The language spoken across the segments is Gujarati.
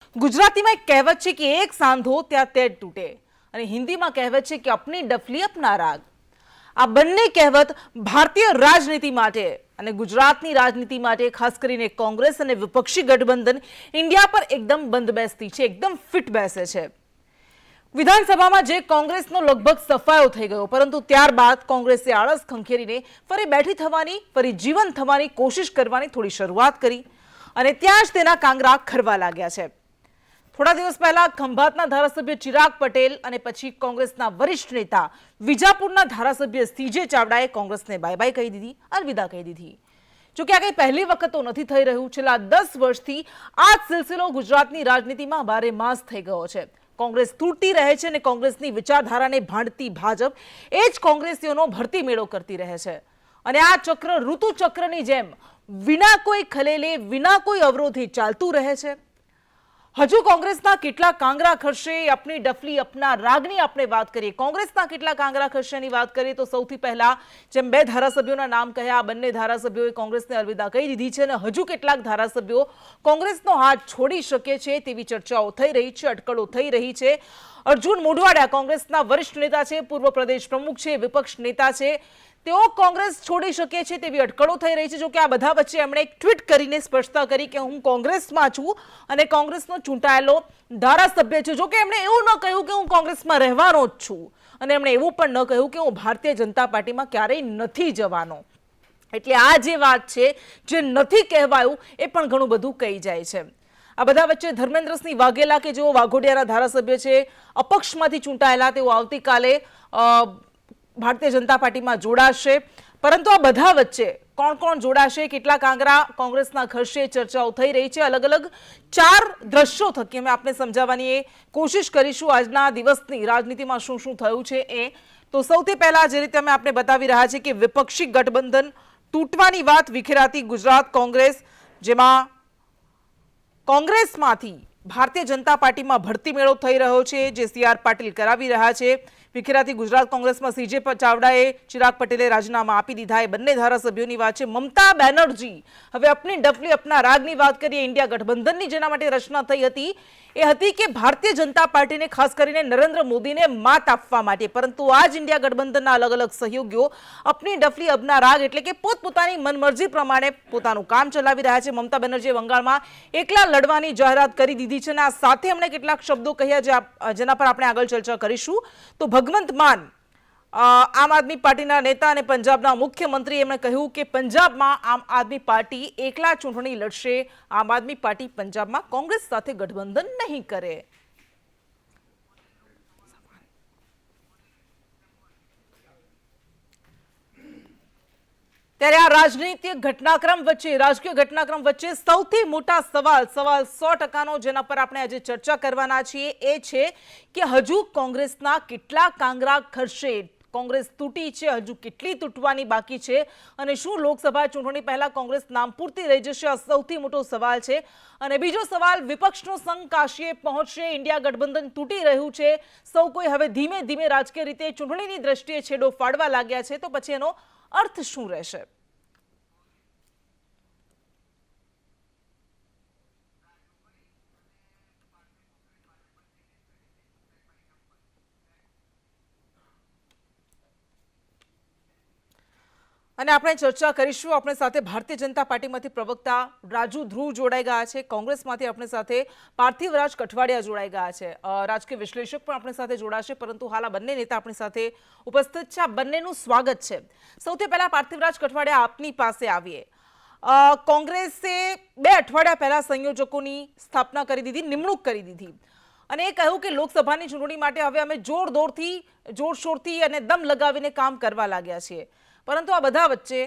ગુજરાતીમાં એક કહેવત છે કે એક સાંધો ત્યાં તેજ તૂટે અને હિન્દીમાં કહેવત છે કે અપની ડફલી અપના રાગ. આ બંને કહેવત ભારતીય રાજનીતિ માટે અને ગુજરાતની રાજનીતિ માટે ખાસ કરીને કોંગ્રેસ અને વિપક્ષી ગઠબંધન ઇન્ડિયા પર એકદમ બંધબેસતી છે, એકદમ ફિટ બેસે છે. વિધાનસભામાં જે કોંગ્રેસનો લગભગ સફાયો થઈ ગયો, પરંતુ ત્યારબાદ કોંગ્રેસે આળસ ખંખેરીને ફરી બેઠી થવાની, ફરી જીવંત થવાની કોશિશ કરવાની થોડી શરૂઆત કરી અને ત્યાં જ તેના કાંગરા ખરવા લાગ્યા છે. થોડા દિવસ પહેલા ખંભાતના ધારાસભ્ય ચિરાગ પટેલ અને પછી કોંગ્રેસના વરિષ્ઠ નેતા વિજાપુરના ધારાસભ્ય સીજે ચાવડાએ કોંગ્રેસને બાય બાય કહી દીધી, અલવિદા કહી દીધી. જોકે આ કંઈ પહેલી વખત તો નથી થઈ રહ્યું. છેલ્લા 10 વર્ષથી આ સિલસિલો ગુજરાતની રાજનીતિમાં ભારે માસ થઈ ગયો છે. કોંગ્રેસ તૂટી રહે છે અને કોંગ્રેસની વિચારધારાને ભાંડતી ભાજપ એ જ કોંગ્રેસીઓનો ભરતી મેળો કરતી રહે છે. અને આ ચક્ર ઋતુ ચક્રની જેમ વિના કોઈ ખલેલે, વિના કોઈ અવરોધે ચાલતું રહે છે. હજુ કોંગ્રેસના કેટલા કાંગરા ખરશે, આપની ડફલી અપના રાગની આપણે વાત કરીએ. કોંગ્રેસના કેટલા કાંગરા ખરશેની વાત કરીએ તો સૌથી પહેલા જેમ 2 ધારાસભ્યોના નામ કહ્યા, બંને ધારાસભ્યોએ કોંગ્રેસને અલવિદા કહી દીધી છે અને હજુ કેટલાક ધારાસભ્યો કોંગ્રેસનો હાથ છોડી શકે છે તેવી ચર્ચાઓ થઈ રહી છે, અટકળો થઈ રહી છે. અર્જુન મોઢવાડિયા કોંગ્રેસના વરિષ્ઠ નેતા છે, પૂર્વ પ્રદેશ પ્રમુખ છે, વિપક્ષ નેતા છે, તેઓ કોંગ્રેસ છોડી શકે છે તેવી અટકળો થઈ રહી છે. જો કે આ બધા વચ્ચે એમણે એક ટ્વીટ કરીને સ્પષ્ટતા કરી કે હું કોંગ્રેસમાં છું અને કોંગ્રેસનો ચૂંટાયેલો ધારાસભ્ય છું. જો કે એમણે એવું ન કહ્યું કે હું કોંગ્રેસમાં રહેવાનો જ છું અને એમણે એવું પણ ન કહ્યું કે હું ભારતીય જનતા પાર્ટીમાં ક્યારેય નથી જવાનો. એટલે આ જે વાત છે, જે નથી કહેવાયું, એ પણ ઘણું બધું કહી જાય છે. આ બધા વચ્ચે ધર્મેન્દ્રસિંહ વાઘેલા કે જેઓ વાઘોડિયાના ધારાસભ્ય છે, અપક્ષમાંથી ચૂંટાયેલા, તેઓ આવતીકાલે ભારતીય જનતા પાર્ટીમાં જોડાશે. પરંતુ આ બધા વચ્ચે કોણ કોણ જોડાશે, કેટલા કાંગરા કોંગ્રેસના ખરશે, ચર્ચાઓ થઈ રહી છે. અલગ અલગ 4 દ્રશ્યો થકી અમે આપને સમજાવવાની કોશિશ કરીશું આજના દિવસની રાજનીતિમાં શું શું થયું છે એ. તો સૌથી પહેલા જે રીતે અમે આપને બતાવી રહ્યા છીએ કે વિપક્ષી ગઠબંધન તૂટવાની વાત વિખેરાતી ગુજરાત કોંગ્રેસ, જેમાં કોંગ્રેસમાંથી ભારતીય જનતા પાર્ટીમાં ભરતી મેળો થઈ રહ્યો છે, જે CR પાટીલ કરાવી રહ્યા છે. વિખેરાતી ગુજરાત કોંગ્રેસમાં સીજે ચાવડાએ, ચિરાગ પટેલે રાજીનામા આપી દીધા. એ બંને ધારાસભ્યોની વાત છે. મમતા બેનર્જી હવે અપની ડફલી અપના રાગની વાત કરીએ. ઇન્ડિયા ગઠબંધનની જેના માટે રચના થઈ હતી એ હતી કે ભારતીય જનતા પાર્ટીને, ખાસ કરીને નરેન્દ્ર મોદીને માત આપવા માટે. પરંતુ આ જ ઇન્ડિયા ગઠબંધનના અલગ અલગ સહયોગીઓ અપની ડફલી અપના રાગ એટલે કે પોતપોતાની મનમરજી પ્રમાણે પોતાનું કામ ચલાવી રહ્યા છે. મમતા બેનર્જીએ બંગાળમાં એકલા લડવાની જાહેરાત કરી દીધી છે અને આ સાથે એમણે કેટલાક શબ્દો કહ્યા જેના પર આપણે આગળ ચર્ચા કરીશું. તો ભગવંત માન, આમ આદમી પાર્ટીના નેતા અને પંજાબના મુખ્યમંત્રી, એમણે કહ્યું કે પંજાબમાં આમ આદમી પાર્ટી એકલા ચૂંટણી લડશે. આમ આદમી પાર્ટી પંજાબમાં કોંગ્રેસ સાથે ગઠબંધન નહીં કરે. ત્યારે આ રાજકીય ઘટનાક્રમ વચ્ચે સૌથી મોટા સવાલ 100%નો જેના પર આપણે આજે ચર્ચા કરવાના છીએ એ છે કે હજુ કોંગ્રેસના કેટલા કાંગરા ખરશે. કોંગ્રેસ તૂટી છે, હજુ કેટલી તૂટવાની બાકી છે અને શું લોકસભા ચૂંટણી પહેલા કોંગ્રેસ નામ પૂરતી રહી જશે? આ સૌથી મોટો સવાલ છે. અને બીજો સવાલ, વિપક્ષનો સંઘ કાશીએ પહોંચશે, ઇન્ડિયા ગઠબંધન તૂટી રહ્યું છે, સૌ કોઈ હવે ધીમે ધીમે રાજકીય રીતે ચૂંટણીની દ્રષ્ટિએ છેડો ફાડવા લાગ્યા છે, તો પછી એનો અર્થ શું રહેશે? અને આપણે ચર્ચા કરીશું. આપણી સાથે ભારતીય જનતા પાર્ટીમાંથી પ્રવક્તા રાજુ ધ્રુવ જોડાઈ ગયા છે. કોંગ્રેસમાંથી આપણી સાથે પાર્થિવરાજ કઠવાડિયા જોડાઈ ગયા છે. રાજકીય વિશ્લેષક પણ આપણી સાથે જોડાશે. પરંતુ હાલ આ બંને નેતા આપણી સાથે ઉપસ્થિત છે. આ બંનેનું સ્વાગત છે. સૌથી પહેલા પાર્થિવરાજ કઠવાડિયા, આપની પાસે આવીએ. કોંગ્રેસે 2 અઠવાડિયા પહેલા સંયોજકોની સ્થાપના કરી દીધી, નિમણૂક કરી દીધી અને એ કહ્યું કે લોકસભાની ચૂંટણી માટે હવે અમે જોરશોરથી અને દમ લગાવીને કામ કરવા લાગ્યા છીએ. પરંતુ આ બધા વચ્ચે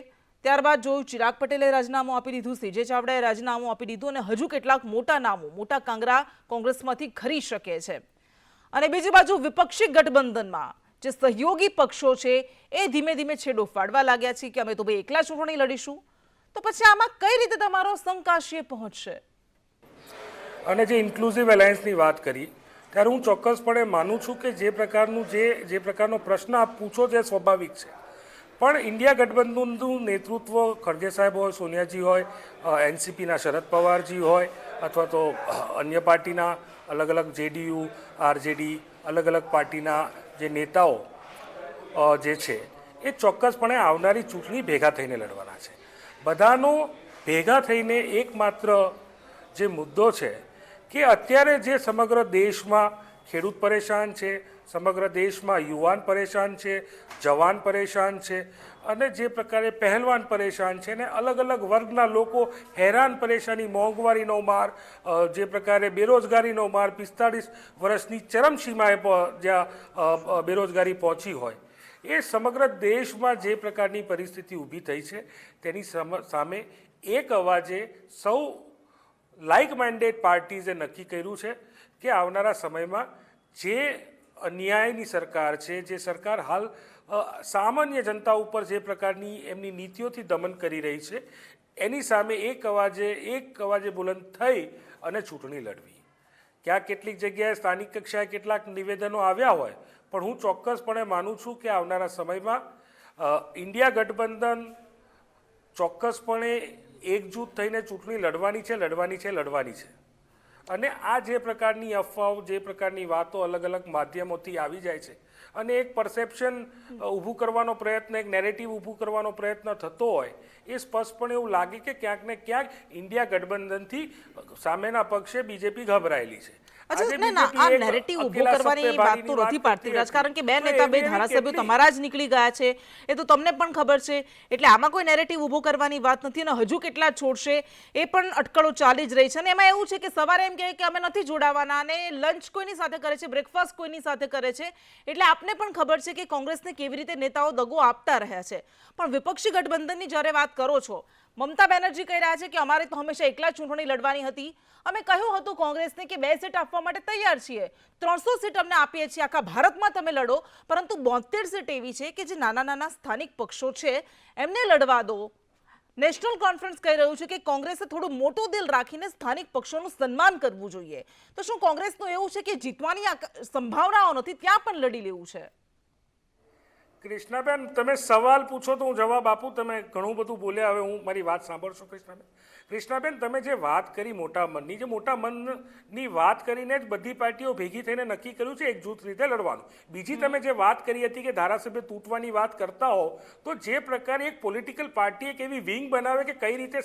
ત્યારબાદ જોયું ચિરાગ પટેલે રાજીનામું આપી દીધું, સીજે ચાવડાએ રાજીનામું આપી દીધું અને હજુ કેટલાક મોટા નામો, મોટા કાંગરા કોંગ્રેસમાંથી ખરી શકે છે. અને બીજી બાજુ વિપક્ષી ગઠબંધનમાં જે સહયોગી પક્ષો છે એ ધીમે ધીમે છેડો ફાડવા લાગ્યા છે કે અમે તો ભાઈ એકલા ચૂંટણી લડીશું. તો પછી આમાં કઈ રીતે તમારો સંઘ કાશીએ પહોંચશે? અને જે ઇન્ક્લુઝિવ એલાયન્સની વાત કરી ત્યારે હું ચોક્કસપણે માનું છું કે જે પ્રકારનો પ્રશ્ન આપ પૂછો તે સ્વાભાવિક છે. પણ ઇન્ડિયા ગઠબંધનનું નેતૃત્વ ખડગે સાહેબ હોય, સોનિયાજી હોય, એનસીપીના શરદ પવારજી હોય અથવા તો અન્ય પાર્ટીના અલગ અલગ જેડીયુ આરજેડી અલગ અલગ પાર્ટીના જે નેતાઓ જે છે એ ચોક્કસપણે આવનારી ચૂંટણી ભેગા થઈને લડવાના છે. બધાનો ભેગા થઈને એકમાત્ર જે મુદ્દો છે કે અત્યારે જે સમગ્ર દેશમાં ખેડૂત પરેશાન છે, સમગ્ર દેશમાં યુવાન પરેશાન છે, જવાન પરેશાન છે અને જે પ્રકારે પહેલવાન પરેશાન છે ને અલગ અલગ વર્ગના લોકો હેરાન પરેશાની, મોંઘવારીનો માર, જે પ્રકારે બેરોજગારીનો માર, 45 વર્ષની ચરમસીમાએ જ્યાં બેરોજગારી પહોંચી હોય, એ સમગ્ર દેશમાં જે પ્રકારની પરિસ્થિતિ ઊભી થઈ છે તેની સામે એક અવાજે સૌ લાઇક માઇન્ડેડ પાર્ટીઝે નક્કી કર્યું છે કે આવનારા સમયમાં જે અન્યાયની સરકાર છે, જે સરકાર હાલ સામાન્ય જનતા ઉપર જે પ્રકારની એમની નીતિઓથી દમન કરી રહી છે, એની સામે એક અવાજે બુલંદ થઈ અને ચૂંટણી લડવી. ક્યાં કેટલીક જગ્યાએ સ્થાનિક કક્ષાએ કેટલાક નિવેદનો આવ્યા હોય, પણ હું ચોક્કસપણે માનું છું કે આવનારા સમયમાં ઇન્ડિયા ગઠબંધન ચોક્કસપણે એકજૂથ થઈને ચૂંટણી લડવાની છે. અને આ જે પ્રકારની અફવાઓ, જે પ્રકારની વાતો અલગ અલગ માધ્યમોથી આવી જાય છે અને એક પરસેપ્શન ઊભું કરવાનો પ્રયત્ન, એક નેરેટિવ ઊભું કરવાનો પ્રયત્ન થતો હોય, એ સ્પષ્ટપણે એવું લાગે કે ક્યાંક ને ક્યાંક ઇન્ડિયા ગઠબંધનથી સામેના પક્ષે બીજેપી ગભરાયેલી છે. આ નેરેટિવ ઊભો કરવાની વાત તો નથી પાડતી રાજ, કારણ કે બે નેતા, બે ધારાસભ્યો તમારા જ નીકળી ગયા છે, એ તો તમને પણ ખબર છે. એટલે આમાં કોઈ નેરેટિવ ઊભો કરવાની વાત નથી અને હજુ કેટલા છોડશે એ પણ અટકળો ચાલી જ રહી છે. અને એમાં એવું છે કે સવારે એમ કહે કે અમે નથી જોડાવાના અને લંચ કોઈની સાથે કરે છે, બ્રેકફાસ્ટ કોઈની સાથે કરે છે. એટલે આપને પણ ખબર છે કે કોંગ્રેસને કેવી રીતે નેતાઓ દગો આપતા રહ્યા છે. પણ વિપક્ષી ગઠબંધનની જ્યારે વાત કરો છો, મમતા બેનર્જી કહી રહ્યા છે કે અમારે તો હંમેશા એકલા ચૂંટણી લડવાની હતી. અમે કહ્યું હતું કોંગ્રેસને કે 2 સીટ આપવા માટે તૈયાર છીએ, 300 સીટ અમને આપીએ છીએ, આખા ભારતમાં તમે લડો, પરંતુ 72 સીટ એવી છે કે જે નાના નાના સ્થાનિક પક્ષો છે એમને લડવા દો. નેશનલ કોન્ફરન્સ કહી રહ્યું છે કે કોંગ્રેસે થોડું મોટું દિલ રાખીને સ્થાનિક પક્ષોનું સન્માન કરવું જોઈએ. તો શું કોંગ્રેસનું એવું છે કે જીતવાની સંભાવનાઓ નથી, ત્યાં પણ લડી લેવું છે? કૃષ્ણાબેન, તમે સવાલ પૂછો તો હું જવાબ આપું. તમે ઘણું બધું બોલ્યા, હવે હું મારી વાત સાંભળશો કૃષ્ણાબેન? તમે જે વાત કરી મોટા મનની, જે મોટા મનની વાત કરીને જ બધી પાર્ટીઓ ભેગી થઈને નક્કી કર્યું છે એકજૂથ રીતે લડવાનું. બીજી તમે જે વાત કરી હતી કે ધારાસભ્ય તૂટવાની વાત કરતા હો, તો જે પ્રકારે એક પોલિટિકલ પાર્ટી એક એવી વિંગ બનાવે કે કઈ રીતે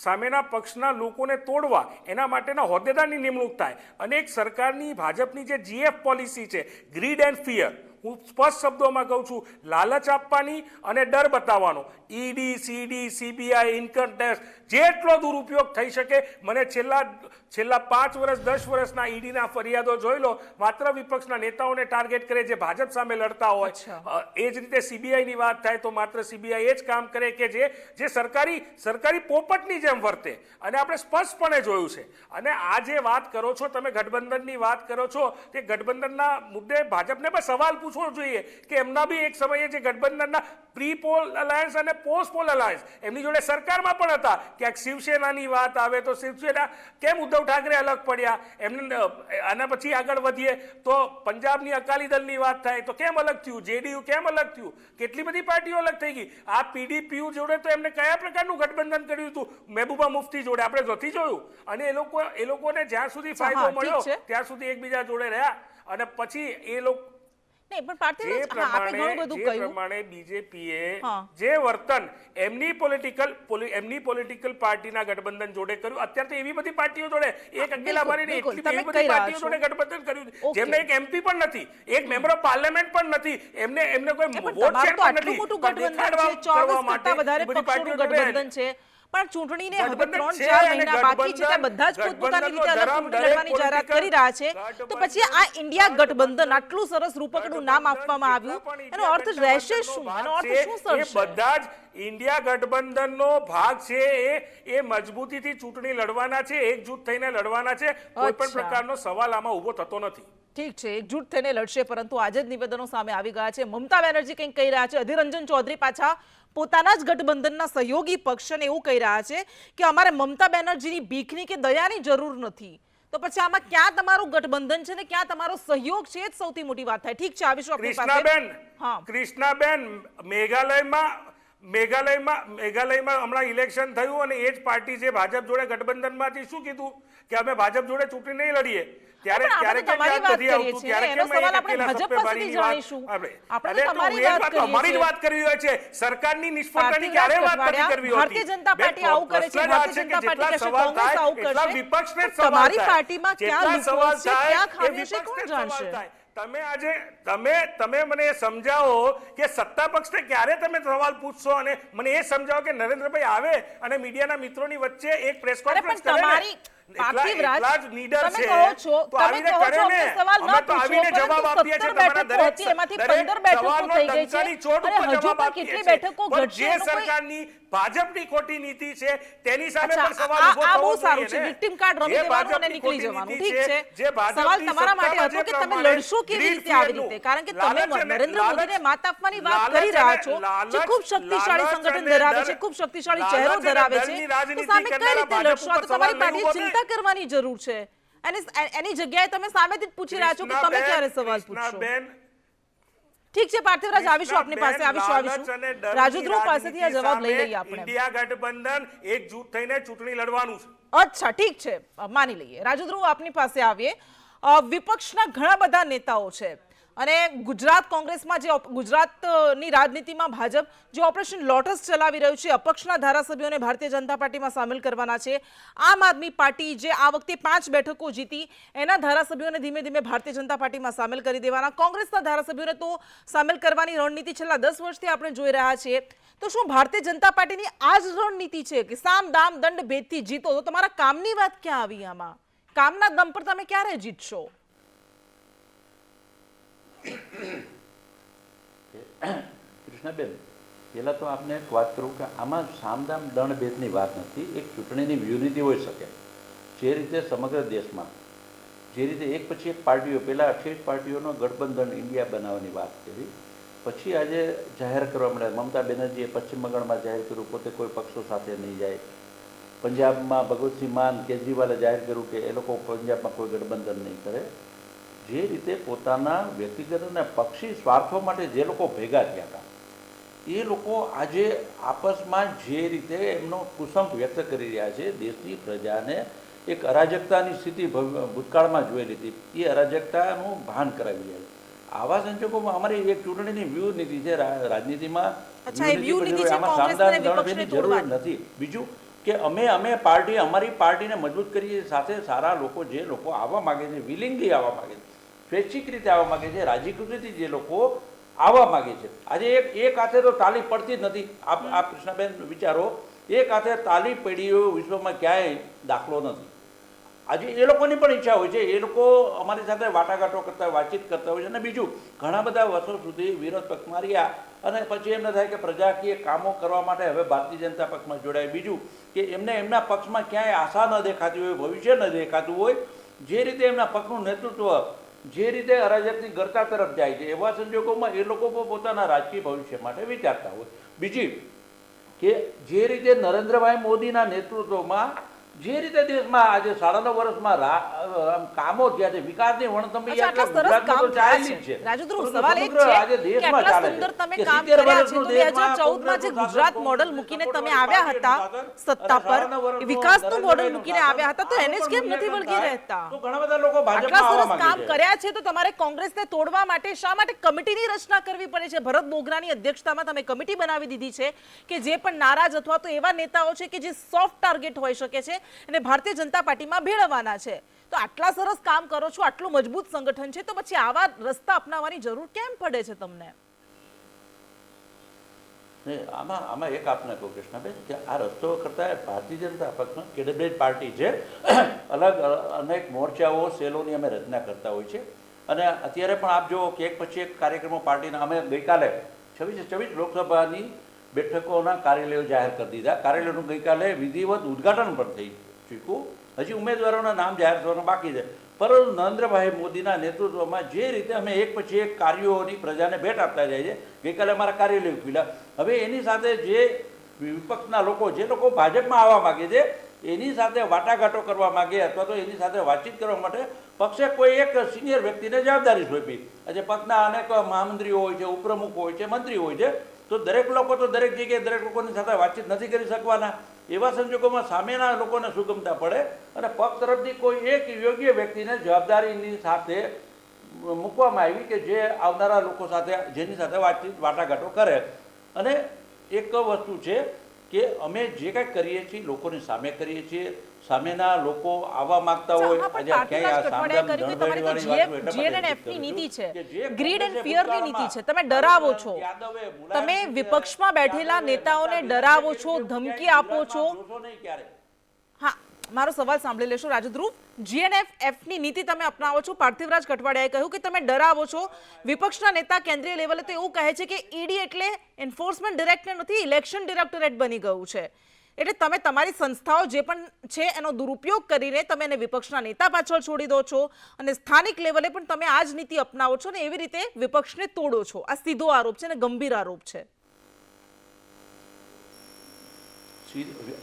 સામેના પક્ષના લોકોને તોડવા, એના માટેના હોદ્દેદારની નિમણૂક થાય. અને એક સરકારની, ભાજપની જે GF પોલિસી છે, ગ્રીડ એન્ડ ફિયર, હું સ્પષ્ટ શબ્દોમાં કહું છું, લાલચ આપવાની અને ડર બતાવવાનો. ઈડી, સીડી, CBI, ઇન્કમ ટેક્સ, જેટલો દુરુપયોગ થઈ શકે. મને છેલ્લા 5 વર્ષ 10 વર્ષના ઈડીના ફરિયાદો જોઈ લો, માત્ર વિપક્ષના નેતાઓને ટાર્ગેટ કરે જે ભાજપ સામે લડતા હોય. એ જ રીતે CBIની વાત થાય તો માત્ર CBI એ જ કામ કરે કે જે સરકારી પોપટની જેમ વર્તે. અને આપણે સ્પષ્ટપણે જોયું છે. અને આ જે વાત કરો છો તમે, ગઠબંધનની વાત કરો છો, તે ગઠબંધનના મુદ્દે ભાજપને પણ સવાલ પૂછવો જોઈએ કે એમના બી એક સમયે જે ગઠબંધનના પ્રી પોલ અલાયન્સ અને પોસ્ટ પોલ અલાયન્સ એમની જોડે સરકારમાં પણ હતા. ક્યાંક શિવસેનાની વાત આવે તો શિવસેના કેમ ઉદ્ધવ ઠાકરે અલગ પડ્યા, એમને આના પછી આગળ વધીએ તો પંજાબની અકાલી દળની વાત થાય તો કેમ અલગ થયું, JDU કેમ અલગ થયું, કેટલી બધી પાર્ટીઓ અલગ થઈ ગઈ. આ PDPU જોડે તો એમને કયા પ્રકારનું ગઠબંધન કર્યું હતું? મહેબૂબા મુફ્તી જોડે આપણે નથી જોયું. અને એ લોકોને જ્યાં સુધી ફાયદો મળ્યો ત્યાં સુધી એકબીજા જોડે રહ્યા અને પછી એ લોકો બીજેપીએ જે વર્તન એમની પોલિટિકલ પાર્ટીના ગઠબંધન જોડે કર્યું, અત્યારે તો એવી બધી પાર્ટીઓ જોડે, એક અકેલાબારીની એટલી બધી પાર્ટીઓ જોડે ગઠબંધન કર્યું જેમને એક MP પણ નથી, એક મેમ્બર ઓફ પાર્લામેન્ટ પણ નથી, એમને કોઈ વોટ શેર પણ નથી. દેખાડવા કરવા માટે બધી પાર્ટીઓ ગઠબંધન છે. પણ ચૂંટણીને હવે 3-4 મહિના બાકી છે, ત્યાં બધા જ પોતપોતાની રીતે અલગ ચૂંટણી લડવાની જાહેરાત કરી રહ્યા છે. તો પછી આ ઇન્ડિયા ગઠબંધન, આટલું સરસ રૂપકનું નામ આપવામાં આવ્યું, એનો અર્થ રહેશે શું? એનો અર્થ શું સરશે? બધા જ ઇન્ડિયા ગઠબંધનનો ભાગ છે. એ મજબૂતીથી ચૂંટણી લડવાના છે, એકજૂથ થઈને લડવાના છે. કોઈ પણ પ્રકારનો સવાલ આમાં ઊભો થતો નથી. ઠીક છે, એકજૂટ થઈને લડશે, પરંતુ આજે જ નિવેદનો સામે આવી ગયા છે. મમતા બેનર્જી કંઈક કહી રહ્યા છે, અધીર રંજન ચૌધરી પાછા પોતાના જ ગઠબંધનના સહયોગી પક્ષને એવું કહી રહ્યા છે કે અમારે મમતા બેનર્જીની ભીખની કે દયાની જરૂર નથી. તો પછી આમાં ક્યાં તમારું ગઠબંધન છે ને ક્યાં તમારો સહયોગ છે, એ જ સૌથી મોટી વાત થાય. ઠીક છે, આવીશું આપણી પાસે. કૃષ્ણાબેન, મેઘાલયમાં મેઘાલયમાં હમણાં ઇલેક્શન થયું અને એ જ પાર્ટી જે ભાજપ જોડે ગઠબંધનમાંથી શું કીધું કે અમે ભાજપ જોડે ચૂંટણી નહીં લડીએ ત્યારે પણ આપણે કેમ તમારી યાદ વાત નથી કરીએ આવતું છીએ ત્યારે ને, એનો કેમ સવાલ અહીંયા આપણે પેલા ભાજપ પાસેથી સત્યભારીની વાત જાણીશું. આપણે અરે તો તમારી એ જ વાત કરીએ અમારી જ છીએ. વાત કરવી હોય છે સરકારની નિષ્ફળતાની ક્યારે વાત નથી કરવી હોતી ભારતીય જનતા પાર્ટી આવું કરે છે, પ્રશ્ન જ આ ભારતીય છે કે જનતા પાર્ટી જેટલા કહેશે, સવાલ કોંગ્રેસ થાય આવું એટલા કરશે. વિપક્ષને જ તો સવાલ તમારી થાય. પાર્ટીમાં ક્યાં જેટલા લૂપહોલ્સ સવાલ છે, થાય ક્યાં એ ખામીઓ છે, વિપક્ષને કોણ જ સવાલ જાણશે? થાય. તમે આજે તમે મને એ સમજાવો કે સત્તા પક્ષને ક્યારે તમે સવાલ પૂછશો અને મને એ સમજાવો કે નરેન્દ્રભાઈ આવે અને મીડિયાના મિત્રોની વચ્ચે એક પ્રેસ અરે કોન્ફરન્સ પણ કરે ને તમારી પાર્થિવ રાજ, એટલા જ નીડર તમે છે કહો છો, તો તમે આવીને કહો કરે છો ને. અમને સવાલ ન અમે તો પૂછો, આવીને પરંતુ જવાબ આપીએ છીએ 17 તમારા બેઠકો દરેક હતી, એમાંથી દરેક 15 બેઠકો સવાલનો થઈ ગઈ છે. ડંકાની ચોટ અને ઉપર હજુ જવાબ પણ આપીએ કેટલી છીએ. બેઠકો પણ ઘટશે જે એનો કોઈ- સરકારની ભાજપની ખોટી નીતિ છે તેની સામે અચ્છા, પણ સવાલ આ ઊભો આ થવો બહુ સારું જોઈએ છે. ને. વિક્ટિમ કાર્ડ રમી જે દેવાનું અને ભાજપની નીકળી ખોટી જવાનું. નીતિ ઠીક છે. જે ભાજપની સવાલ તમારા માટે સત્તામાં હતો કે જે તમે પ્રમાણે લડશો કેવી રીતે ગ્રીડ આવી ફિયરનું રીતે, કારણ કે તમે લાલચ અને- નરેન્દ્ર મોદીને લાલચ- માત આપવાની વાત લાલચ કરી રહ્યા અને- છો, જે લાલચ- ખૂબ શક્તિશાળી લાલચ સંગઠન અને ધરાવે ડર- છે, ખૂબ શક્તિશાળી લાલચ ચહેરો અને ધરાવે છે, ડરની તો રાજનીતિ સામે કઈ કરનારા રીતે ભાજપ લડશો? આ તો ઉપર તમારી સવાલ પાર્ટીએ નહીં ઉભો ચિંતા કરવાની જરૂર છે. એની જગ્યાએ તમે સામેથી જ પૂછી રહ્યા છો કે તમે ક્યારે સવાલ પૂછશો? કૃષ્ણાબેન, ઠીક છે પાર્થિવરાજ, આવીશું આપની પાસે, આવીશું. રાજુદ્રુવ પાસેથી આ જવાબ લઈ લઈએ આપણે. ઇન્ડિયા ગઠબંધન એકજૂથ થઈને ચૂંટણી લડવાનું છે. અચ્છા, ઠીક છે, માની લઈએ. રાજુદ્રુવ, આપની પાસે આવીએ. વિપક્ષના ઘણા બધા નેતાઓ છે અને ગુજરાત કોંગ્રેસમાં જે ગુજરાતની રાજનીતિમાં ભાજપ જે ઓપરેશન લોટસ ચલાવી રહ્યું છે, અપક્ષના ધારાસભ્યોને ભારતીય જનતા પાર્ટીમાં સામેલ કરવાના છે. આમ આદમી પાર્ટી જે આ વખતે 5 બેઠકો જીતી એના ધારાસભ્યોને ધીમે ધીમે ભારતીય જનતા પાર્ટીમાં સામેલ કરી દેવાના. કોંગ્રેસના ધારાસભ્યોને તો સામેલ કરવાની રણનીતિ છેલ્લા 10 વર્ષથી આપણે જોઈ રહ્યા છીએ. તો શું ભારતીય જનતા પાર્ટીની આ જ રણનીતિ છે કે સામ દામ દંડ ભેદથી જીતો? તો તમારા કામની વાત ક્યાં આવી આમાં? કામના દમ પર તમે ક્યારે જીતશો? કૃષ્ણાબેન, પહેલાં તો આપને એક વાત કરું કે આમાં સામદામ દંડ ભેદની વાત નથી. એક ચૂંટણીની વ્યૂહનીતિ હોઈ શકે. જે રીતે સમગ્ર દેશમાં જે રીતે એક પછી એક પાર્ટીઓ, પહેલાં 28 પાર્ટીઓનો ગઠબંધન ઇન્ડિયા બનાવવાની વાત કરી, પછી આજે જાહેર કરવા મળ્યા. મમતા બેનર્જીએ પશ્ચિમ બંગાળમાં જાહેર કર્યું પોતે કોઈ પક્ષો સાથે નહીં જાય. પંજાબમાં ભગવતસિંહ માન, કેજરીવાલે જાહેર કર્યું કે એ લોકો પંજાબમાં કોઈ ગઠબંધન નહીં કરે. જે રીતે પોતાના વ્યક્તિગત અને પક્ષી સ્વાર્થો માટે જે લોકો ભેગા થયા હતા, એ લોકો આજે આપસમાં જે રીતે એમનો કુસંપ વ્યક્ત કરી રહ્યા છે, દેશની પ્રજાને એક અરાજકતાની સ્થિતિ ભૂતકાળમાં જોયેલી હતી, એ અરાજકતાનું ભાન કરાવી રહ્યા છે. આવા સંજોગોમાં અમારી એક ચૂંટણીની વ્યૂહ નીતિ છે. રાજનીતિમાં અચ્છા, એ વ્યૂહ નીતિ છે આમાં કોંગ્રેસ અને સામદાન વિપક્ષને દંડભેદની જરૂર તોડવાની. નથી. બીજું કે અમે પાર્ટી, અમારી પાર્ટીને મજબૂત કરીએ, સાથે સારા લોકો, જે લોકો આવવા માગે છે, વિલિંગલી આવવા માગે છે, સ્વૈચ્છિક રીતે આવવા માગે છે, રાજી ખુશીથી જે લોકો આવવા માગે છે. આજે એક હાથે તો તાલી પડતી જ નથી. આપ કૃષ્ણાબેન વિચારો, એક હાથે તાલી પડી એવો વિશ્વમાં ક્યાંય દાખલો નથી. આજે એ લોકોની પણ ઈચ્છા હોય છે, એ લોકો અમારી સાથે વાટાઘાટો કરતા, વાતચીત કરતા હોય છે. અને બીજું, ઘણા બધા વર્ષો સુધી વિરોધ પક્ષમાં રહ્યા અને પછી એમને થાય કે પ્રજાકીય કામો કરવા માટે હવે ભારતીય જનતા પક્ષમાં જોડાય. બીજું કે એમને એમના પક્ષમાં ક્યાંય આશા ન દેખાતી હોય, ભવિષ્ય ન દેખાતું હોય, જે રીતે એમના પક્ષનું નેતૃત્વ જે રીતે અરાજકની ગરતા તરફ જાય છે, એવા સંજોગોમાં એ લોકો પોતાના રાજકીય ભવિષ્ય માટે વિચારતા હોય. બીજી કે જે રીતે નરેન્દ્રભાઈ મોદીના નેતૃત્વમાં જે રીતે દેશમાં આજે 9.5 વર્ષમાં કામો થયા છે, વિકાસની વણથંભી આટલા સરસ કામ થયા છે. રાજુદ્રુવ, સવાલ એ જ છે કે આટલા સુંદર તમે કામ કર્યા છે, તો 2014માં જે ગુજરાત મોડલ મૂકીને તમે આવ્યા હતા સત્તા પર, એ વિકાસનું મોડલ મૂકીને આવ્યા હતા, તો એને જ કેમ નથી વળગી રહેતા? તો ઘણા બધા લોકો આટલા ભાજપમાં આવવા સરસ કામ માંગે છે. કર્યા છે તો તમારે કોંગ્રેસને તોડવા માટે શા માટે કમિટીની રચના કરવી પડે છે? ભરત બોગરાની અધ્યક્ષતામાં તમે કમિટી બનાવી દીધી છે કે જે પણ નારાજ અથવા તો એવા નેતાઓ છે કે જે સોફ્ટ ટાર્ગેટ હોઈ શકે છે અને ભારતીય જનતા પાર્ટીમાં ભેળવવાના છે. તો આટલા સરસ કામ કરો છો, આટલું મજબૂત સંગઠન છે, તો પછી આવા રસ્તા અપનાવવાની જરૂર કેમ પડે છે તમને? આમાં એક આપને કહું કૃષ્ણાબેન કે આ રસ્તો કરતા ભારતીય જનતા પક્ષમાં કેડબ્લેટ પાર્ટી છે, અલગ અનેક મોરચાઓ, સેલોની અમે રચના કરતા હોય છે. અને અત્યારે પણ આપ જો કે એક પછી એક કાર્યક્રમો પાર્ટીના, અમે ગઈકાલે 26 લોકસભાની બેઠકોના કાર્યાલયો જાહેર કરી દીધા. કાર્યાલયનું ગઈકાલે વિધિવત ઉદ્ઘાટન પણ થઈ ચૂક્યું. હજી ઉમેદવારોના નામ જાહેર થવાના બાકી છે. પરંતુ નરેન્દ્રભાઈ મોદીના નેતૃત્વમાં જે રીતે અમે એક પછી એક કાર્યોની પ્રજાને ભેટ આપતા જાય છે, ગઈકાલે અમારા કાર્યાલય ખુલ્યા. હવે એની સાથે જે વિપક્ષના લોકો, જે લોકો ભાજપમાં આવવા માગે છે, એની સાથે વાટાઘાટો કરવા માગે અથવા તો એની સાથે વાતચીત કરવા માટે પક્ષે કોઈ એક સિનિયર વ્યક્તિને જવાબદારી સોંપી. આજે પક્ષના અનેક મહામંત્રીઓ હોય છે, ઉપપ્રમુખ હોય છે, મંત્રી હોય છે, તો દરેક લોકો તો દરેક જગ્યાએ દરેક લોકોની સાથે વાતચીત નથી કરી શકવાના. એવા સંજોગોમાં સામેના લોકોને સુગમતા પડે અને પક્ષ તરફથી કોઈ એક યોગ્ય વ્યક્તિને જવાબદારીની સાથે મૂકવામાં આવી કે જે આવનારા લોકો સાથે જેની સાથે વાતચીત વાટાઘાટો કરે. અને એક વસ્તુ છે કે અમે જે કંઈક કરીએ છીએ લોકોની સામે કરીએ છીએ. સામેના લોકો આવવા માંગતા હોય આજે ક્યાંય GNF ની નીતિ છે, ગ્રીડ એન્ડ ફિયર ની નીતિ છે. તમે ડરાવો છો, તમે વિપક્ષમાં બેઠેલા નેતાઓને ડરાવો છો, ધમકી આપો છો. હા, મારો સવાલ સાંભળી લેશો રાજદ્રુવ. GNF ની નીતિ તમે અપનાવો છો. પાર્થિવરાજ કઠવાડિયાએ કહ્યું કે તમે ડરાવો છો. વિપક્ષના નેતા કેન્દ્રીય લેવલે તો એવું કહે છે કે ઈડી એટલે એન્ફોર્સમેન્ટ ડિરેક્ટરેટ નથી, ઇલેક્શન ડિરેક્ટરેટ બની ગયું છે. એટલે તમે તમારી સંસ્થાઓ જે પણ છે એનો દુરુપયોગ કરીને તમે એને વિપક્ષના નેતા પાછળ છોડી દો છો અને સ્થાનિક લેવલે પણ તમે આ જ નીતિ અપનાવો છો ને એવી રીતે વિપક્ષને તોડો છો. આ સીધો આરોપ છે અને ગંભીર આરોપ છે.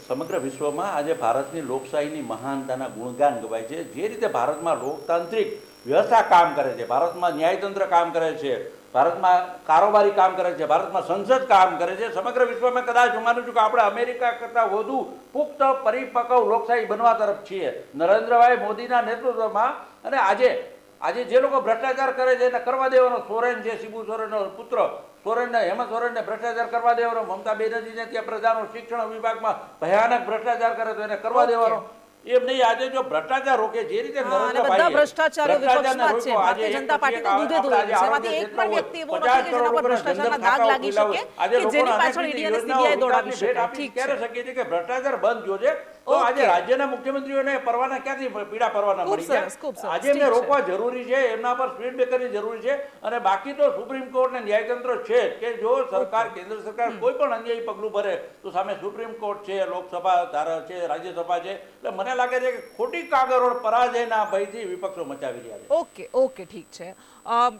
સમગ્ર વિશ્વમાં આજે ભારતની લોકશાહીની મહાનતાના ગુણગાન ગવાય છે. જે રીતે ભારતમાં લોકતાંત્રિક વ્યવસ્થા કામ કરે છે, ભારતમાં ન્યાયતંત્ર કામ કરે છે, ભારતમાં કારોબારી કામ કરે છે, ભારતમાં સંસદ કામ કરે છે, સમગ્ર વિશ્વમાં કદાચ હું માનું છું કે આપણે અમેરિકા કરતાં વધુ પુખ્ત પરિપક્વ લોકશાહી બનવા તરફ છીએ નરેન્દ્રભાઈ મોદીના નેતૃત્વમાં. અને આજે જે લોકો ભ્રષ્ટાચાર કરે છે એને કરવા દેવાનો. સોરેન છે, શિબુ સોરેનનો પુત્ર સોરેનને, હેમંત સોરેનને ભ્રષ્ટાચાર કરવા દેવાનો. મમતા બેનર્જીને ત્યાં પ્રજાનો શિક્ષણ વિભાગમાં ભયાનક ભ્રષ્ટાચાર કરે તો એને કરવા દેવાનો. એમ નહીં, આજે જો ભ્રષ્ટાચાર રોકે જે રીતે બધા ભ્રષ્ટાચારો વિપક્ષમાં છે. ભારતીય જનતા પાર્ટી તો દૂધે દૂધ છે. એમાંથી એક પણ વ્યક્તિ એવો નથી કે જેના પર ભ્રષ્ટાચારના દાગ લાગી શકે કે જેની પાછળ ઈડી અને સીબીઆઈ દોડાવી શકે. ઠીક છે, કહી શકીએ છીએ કે ભ્રષ્ટાચાર બંધ થયો છે તો આજે રાજ્યના મુખ્યમંત્રીઓને પરવાના ક્યાંથી પીડા પરવાના મળી ગયા? આજે એમને રોકવા જરૂરી છે, એમના પર સ્પીડ બ્રેકરની જરૂરી છે. અને બાકી તો સુપ્રીમ કોર્ટ ને ન્યાયતંત્ર છે કે જો સરકાર, કેન્દ્ર સરકાર કોઈ પણ અન્યાયી પગલું ભરે તો સામે સુપ્રીમ કોર્ટ છે, લોકસભા ધારા છે, રાજ્યસભા છે. એટલે મને લાગે છે કે ખોટી કાગળ પરાજયના ભયથી વિપક્ષો મચાવી રહ્યા છે. ઓકે, ઠીક છે.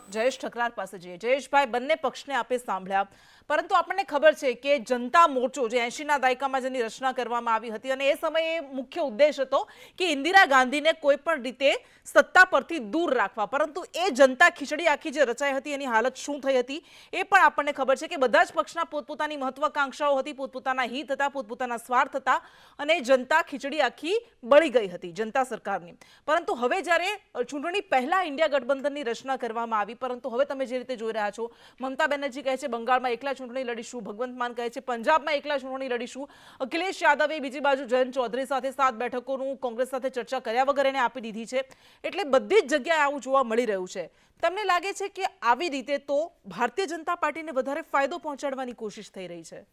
જયેશ ઠકરાર પાસે જઈએ. જયેશભાઈ, બંને પક્ષને આપે સાંભળ્યા, પરંતુ આપણને ખબર છે કે જનતા મોરચો જે 80ના દાયકામાં જેની રચના કરવામાં આવી હતી અને એ સમયે મુખ્ય ઉદ્દેશ હતો કે ઇન્દિરા ગાંધીને કોઈ પણ રીતે સત્તા પરથી દૂર રાખવા. પરંતુ એ જનતા ખીચડી આખી જે રચાઈ હતી એની હાલત શું થઈ હતી એ પણ આપણને ખબર છે કે બધા જ પક્ષના પોતપોતાની મહત્વાકાંક્ષાઓ હતી, પોતપોતાના હિત હતા, પોતપોતાના સ્વાર્થ હતા અને જનતા ખીચડી આખી બળી ગઈ હતી જનતા સરકારની. પરંતુ હવે જ્યારે ચૂંટણી પહેલા ઇન્ડિયા ગઠબંધનની રચના કરવામાં આવી, પરંતુ હવે તમે જે રીતે જોઈ રહ્યા છો, મમતા બેનર્જી કહે છે બંગાળમાં એકલા ચૂંટણી લડીશું, ભગવંત માન કહે છે પંજાબમાં એકલા ચૂંટણી લડીશું, અખિલેશ યાદવે બીજી બાજુ જયંત ચૌધરી સાથે 7 બેઠકોનું કોંગ્રેસ સાથે ચર્ચા કર્યા વગર એને આપી દીધી છે. એટલે બધી જ જગ્યાએ આવું જોવા મળી રહ્યું છે. તમને લાગે છે કે આવી રીતે તો ભારતીય જનતા પાર્ટીને વધારે ફાયદો પહોંચાડવાની કોશિશ થઈ રહી છે?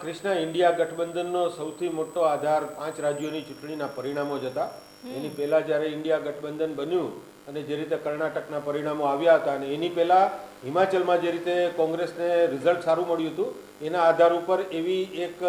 કૃષ્ણા, ઇન્ડિયા ગઠબંધનનો સૌથી મોટો આધાર 5 રાજ્યોની ચૂંટણીના પરિણામો જ હતા. એની પહેલાં જ્યારે ઇન્ડિયા ગઠબંધન બન્યું અને જે રીતે કર્ણાટકના પરિણામો આવ્યા હતા અને એની પહેલાં હિમાચલમાં જે રીતે કોંગ્રેસને રિઝલ્ટ સારું મળ્યું હતું એના આધાર ઉપર એવી એક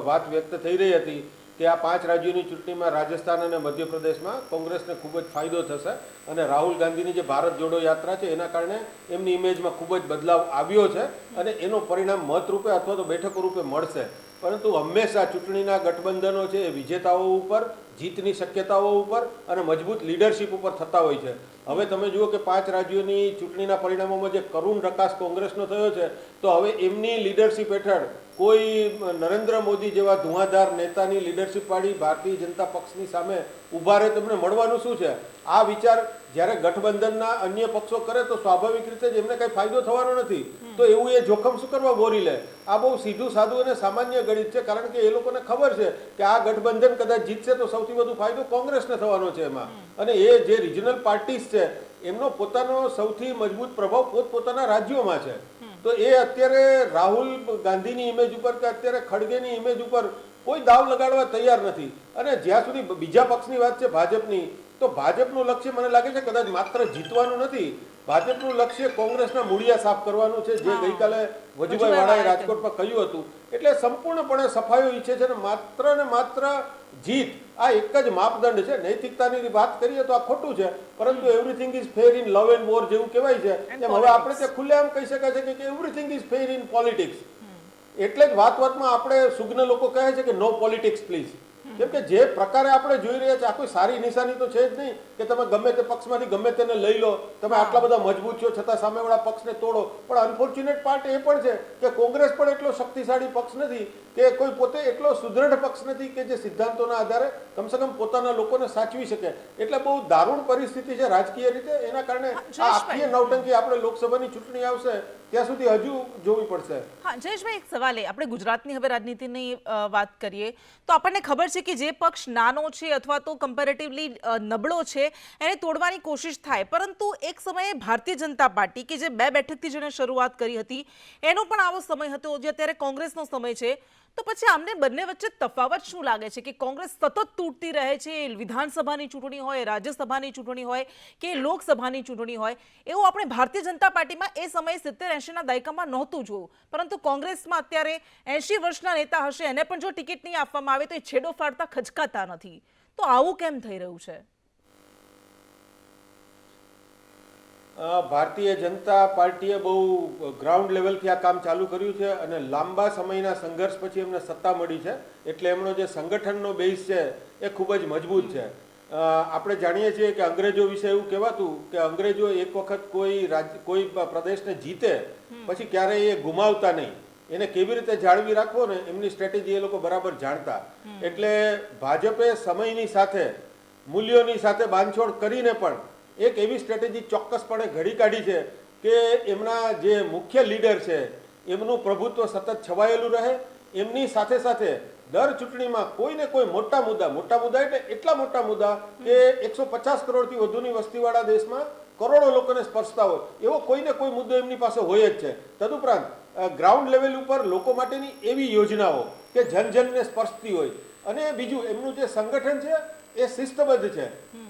વાત વ્યક્ત થઈ રહી હતી કે આ 5 રાજ્યોની ચૂંટણીમાં રાજસ્થાન અને મધ્યપ્રદેશમાં કોંગ્રેસને ખૂબ જ ફાયદો થશે અને રાહુલ ગાંધીની જે ભારત જોડો યાત્રા છે એના કારણે એમની ઇમેજમાં ખૂબ જ બદલાવ આવ્યો છે અને એનું પરિણામ મત રૂપે અથવા તો બેઠકો રૂપે મળશે. પરંતુ હંમેશા ચૂંટણીના ગઠબંધનો છે એ વિજેતાઓ ઉપર, જીતની શક્યતાઓ ઉપર અને મજબૂત લીડરશિપ ઉપર થતા હોય છે. હવે તમે જુઓ કે 5 રાજ્યોની ચૂંટણીના પરિણામોમાં જે કરુણ રકાસ કોંગ્રેસનો થયો છે તો હવે એમની લીડરશિપ હેઠળ કોઈ નરેન્દ્ર મોદી જેવા ધુઆધાર નેતાની લીડરશિપ વાળી ભારતીય જનતા પક્ષની સામે ઊભા રહે તમને મળવાનું શું છે? આ વિચાર જ્યારે ગઠબંધનના અન્ય પક્ષો કરે તો સ્વાભાવિક રીતે જ એમને કંઈ ફાયદો થવાનો નથી. તો એવું એ જોખમ શું કરવા બોરી લે? આ બહુ સીધું સાદું અને સામાન્ય ગણિત છે. કારણ કે એ લોકોને ખબર છે કે આ ગઠબંધન કદાચ જીતશે તો સૌથી વધુ ફાયદો કોંગ્રેસને થવાનો છે એમાં. અને એ જે રિજનલ પાર્ટીઝ છે એમનો પોતાનો સૌથી મજબૂત પ્રભાવ પોતપોતાના રાજ્યોમાં છે. તો એ અત્યારે રાહુલ ગાંધીની ઇમેજ ઉપર કે અત્યારે ખડગેની ઇમેજ ઉપર કોઈ દાવ લગાડવા તૈયાર નથી. અને જ્યાં સુધી બીજા પક્ષની વાત છે ભાજપની, તો ભાજપનું લક્ષ્ય મને લાગે છે કદાચ માત્ર જીતવાનું નથી, ભાજપનું લક્ષ્ય કોંગ્રેસના મૂળિયા સાફ કરવાનું છે, જે ગઈકાલે વજુભાઈ વાળાએ રાજકોટમાં કહ્યું હતું. એટલે સંપૂર્ણપણે સફાયો ઈચ્છે છે ને માત્ર જીત આ એક જ માપદંડ છે. નૈતિકતાની વાત કરીએ તો આ ખોટું છે, પરંતુ everything is fair in love and war જેવું કહેવાય છે એમ હવે આપણે ત્યાં ખુલ્લેઆમ કહી શકાય છે કે everything is fair in politics. એટલે જ વાતમાં આપણે સુજ્ઞ લોકો કહે છે કે નો પોલિટિક્સ પ્લીઝ. કેમ કે જે પ્રકારે આપણે જોઈ રહ્યા છીએ આ કોઈ સારી નિશાની તો છે જ નહીં કે તમે ગમે તે પક્ષમાંથી ગમે તેને લઈ લો, તમે આટલા બધા મજબૂત છો છતાં સામેવાળા પક્ષને તોડો. પણ અનફોર્ચ્યુનેટ પાર્ટ એ પણ છે કે કોંગ્રેસ પણ એટલો શક્તિશાળી પક્ષ નથી કે કોઈ પોતે એટલો સુદૃઢ પક્ષ નથી કે જે સિદ્ધાંતોના આધારે કમસે કમ પોતાના લોકોને સાચવી શકે. એટલે બહુ દારૂણ પરિસ્થિતિ છે રાજકીય રીતે. એના કારણે આ આખી નવટંકી આપણે લોકસભાની ચૂંટણી આવશે ત્યાં સુધી હજુ જોવી પડશે. હા જયેશભાઈ, એક સવાલ એ, આપણે ગુજરાતની હવે રાજનીતિની વાત કરીએ તો આપણને ખબર છે કે જે પક્ષ નાનો છે અથવા તો કમ્પેરેટિવલી નબળો છે એને તોડવાની કોશિશ થાય, પરંતુ એક સમયે ભારતીય જનતા પાર્ટી કે જે 2 બેઠકથી જેને શરૂઆત કરી હતી એનો પણ આવો સમય હતો જે અત્યારે કોંગ્રેસનો સમય છે. તો પછી આમને બંને વચ્ચે તફાવત શું લાગે છે કે કોંગ્રેસ સતત તૂટતી રહે છે, વિધાનસભાની ચૂંટણી હોય, રાજ્યસભાની ચૂંટણી હોય કે લોકસભાની ચૂંટણી હોય, એવું આપણે ભારતીય જનતા પાર્ટીમાં એ સમયે 70-80ના દાયકામાં નહોતું જોયું, પરંતુ કોંગ્રેસમાં અત્યારે 80 વર્ષના નેતા હશે એને પણ જો ટિકિટ નહીં આપવામાં આવે તો એ છેડો ફાડતા ખચકાતા નથી. તો આવું કેમ થઈ રહ્યું છે? ભારતીય જનતા પાર્ટીએ બહુ ગ્રાઉન્ડ લેવલથી આ કામ ચાલુ કર્યું છે અને લાંબા સમયના સંઘર્ષ પછી એમને સત્તા મળી છે. એટલે એમનો જે સંગઠનનો બેઝ છે એ ખૂબ જ મજબૂત છે. આપણે જાણીએ છીએ કે અંગ્રેજો વિશે એવું કહેવાતું કે અંગ્રેજો એક વખત કોઈ પ્રદેશને જીતે પછી ક્યારેય એ ગુમાવતા નહીં. એને કેવી રીતે જાળવી રાખવો ને એમની સ્ટ્રેટેજી એ લોકો બરાબર જાણતા. એટલે ભાજપે સમયની સાથે મૂલ્યોની સાથે બાંધછોડ કરીને પણ એક એવી સ્ટ્રેટેજી ચોક્કસપણે ઘડી કાઢી છે કે એમના જે મુખ્ય લીડર છે એમનું પ્રભુત્વ સતત છવાયેલું રહે. એમની સાથે સાથે દર ચૂંટણીમાં કોઈને કોઈ મોટા મુદ્દા એટલે એટલા મોટા મુદ્દા કે 150 કરોડથી વધુની વસ્તીવાળા દેશમાં કરોડો લોકોને સ્પર્શતા હોય એવો કોઈને કોઈ મુદ્દો એમની પાસે હોય જ છે. તદુપરાંત ગ્રાઉન્ડ લેવલ ઉપર લોકો માટેની એવી યોજનાઓ કે જનજનને સ્પર્શતી હોય. અને બીજું એમનું જે સંગઠન છે એ શિસ્તબદ્ધ છે.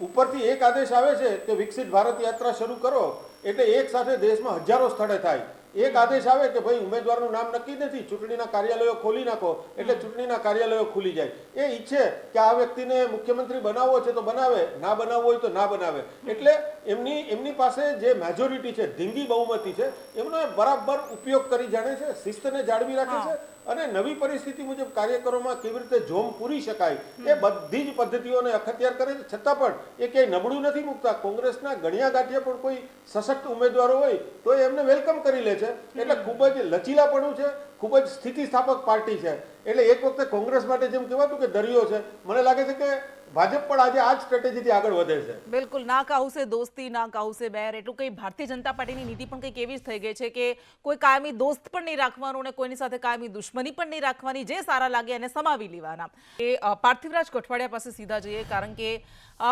ઉપરથી એક આદેશ આવે છે કે વિકસિત ભારત યાત્રા શરૂ કરો એટલે એક સાથે દેશમાં હજારો સ્થળે થાય. એક આદેશ આવે કે ભાઈ ઉમેદવારનું નામ નક્કી નથી, ચૂંટણીના કાર્યાલયો ખોલી નાખો એટલે ચૂંટણીના કાર્યાલયો ખુલી જાય. એ ઈચ્છે કે આ વ્યક્તિને મુખ્યમંત્રી બનાવવો છે તો બનાવે, ના બનાવવો હોય તો ના બનાવે. એટલે એમની પાસે જે મેજોરિટી છે, ધીંગી બહુમતી છે, એમનો એ બરાબર ઉપયોગ કરી જાણે છે, શિસ્તને જાળવી રાખે છે અને નવી પરિસ્થિતિ મુજબ કાર્યકરોમાં કેવી રીતે જોમ પૂરી શકાય એ બધી જ પદ્ધતિઓને અખત્યાર કરે છે. છતાં પણ એ ક્યાંય નબળું નથી મૂકતા. કોંગ્રેસના ગણ્યા ગાંઠિયા પણ કોઈ સશક્ત ઉમેદવારો હોય તો એમને વેલકમ કરી લે છે. એટલે ખૂબ જ લચીલાપણું છે, ખૂબ જ સ્થિતિસ્થાપક પાર્ટી છે. એટલે એક વખતે કોંગ્રેસ માટે જેમ કહેવાતું કે દરિયો છે, મને લાગે છે કે ભાજપ પણ આજે આ જ સ્ટ્રેટેજીથી આગળ વધે છે. બિલકુલ, ના કાહુ સે દોસ્તી ના કાહુ સે બેર, એટલું કંઈ ભારતીય જનતા પાર્ટીની નીતિ પણ કંઈક એવી જ થઈ ગઈ છે કે કોઈ કાયમી દોસ્ત પણ નહીં રાખવાનું અને કોઈની સાથે કાયમી દુશ્મની પણ નહીં રાખવાની, જે સારા લાગે એને સમાવી લેવાના. એ પાર્થિવરાજ કઠવાડિયા પાસે સીધા જઈએ, કારણ કે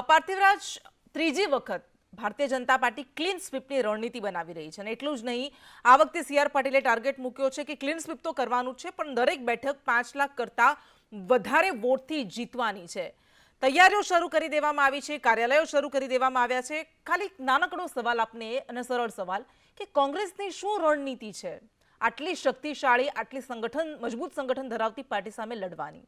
પાર્થિવરાજ, ત્રીજી વખત ભારતીય જનતા પાર્ટી ક્લીન સ્વીપની રણનીતિ બનાવી રહી છે અને એટલું જ નહીં, આ વખતે CR પાટીલે ટાર્ગેટ મૂક્યો છે કે ક્લીન સ્વીપ તો કરવાનું છે પણ દરેક બેઠક 5 લાખ કરતાં વધારે વોટથી જીતવાની છે. તૈયારીઓ શરૂ કરી દેવામાં આવી છે, કાર્યાલયો શરૂ કરી દેવામાં આવ્યા છે. ખાલી નાનકડો સવાલ આપને અને સરળ સવાલ કે કોંગ્રેસની શું રણનીતિ છે આટલી શક્તિશાળી, આટલી મજબૂત સંગઠન ધરાવતી પાર્ટી સામે લડવાની?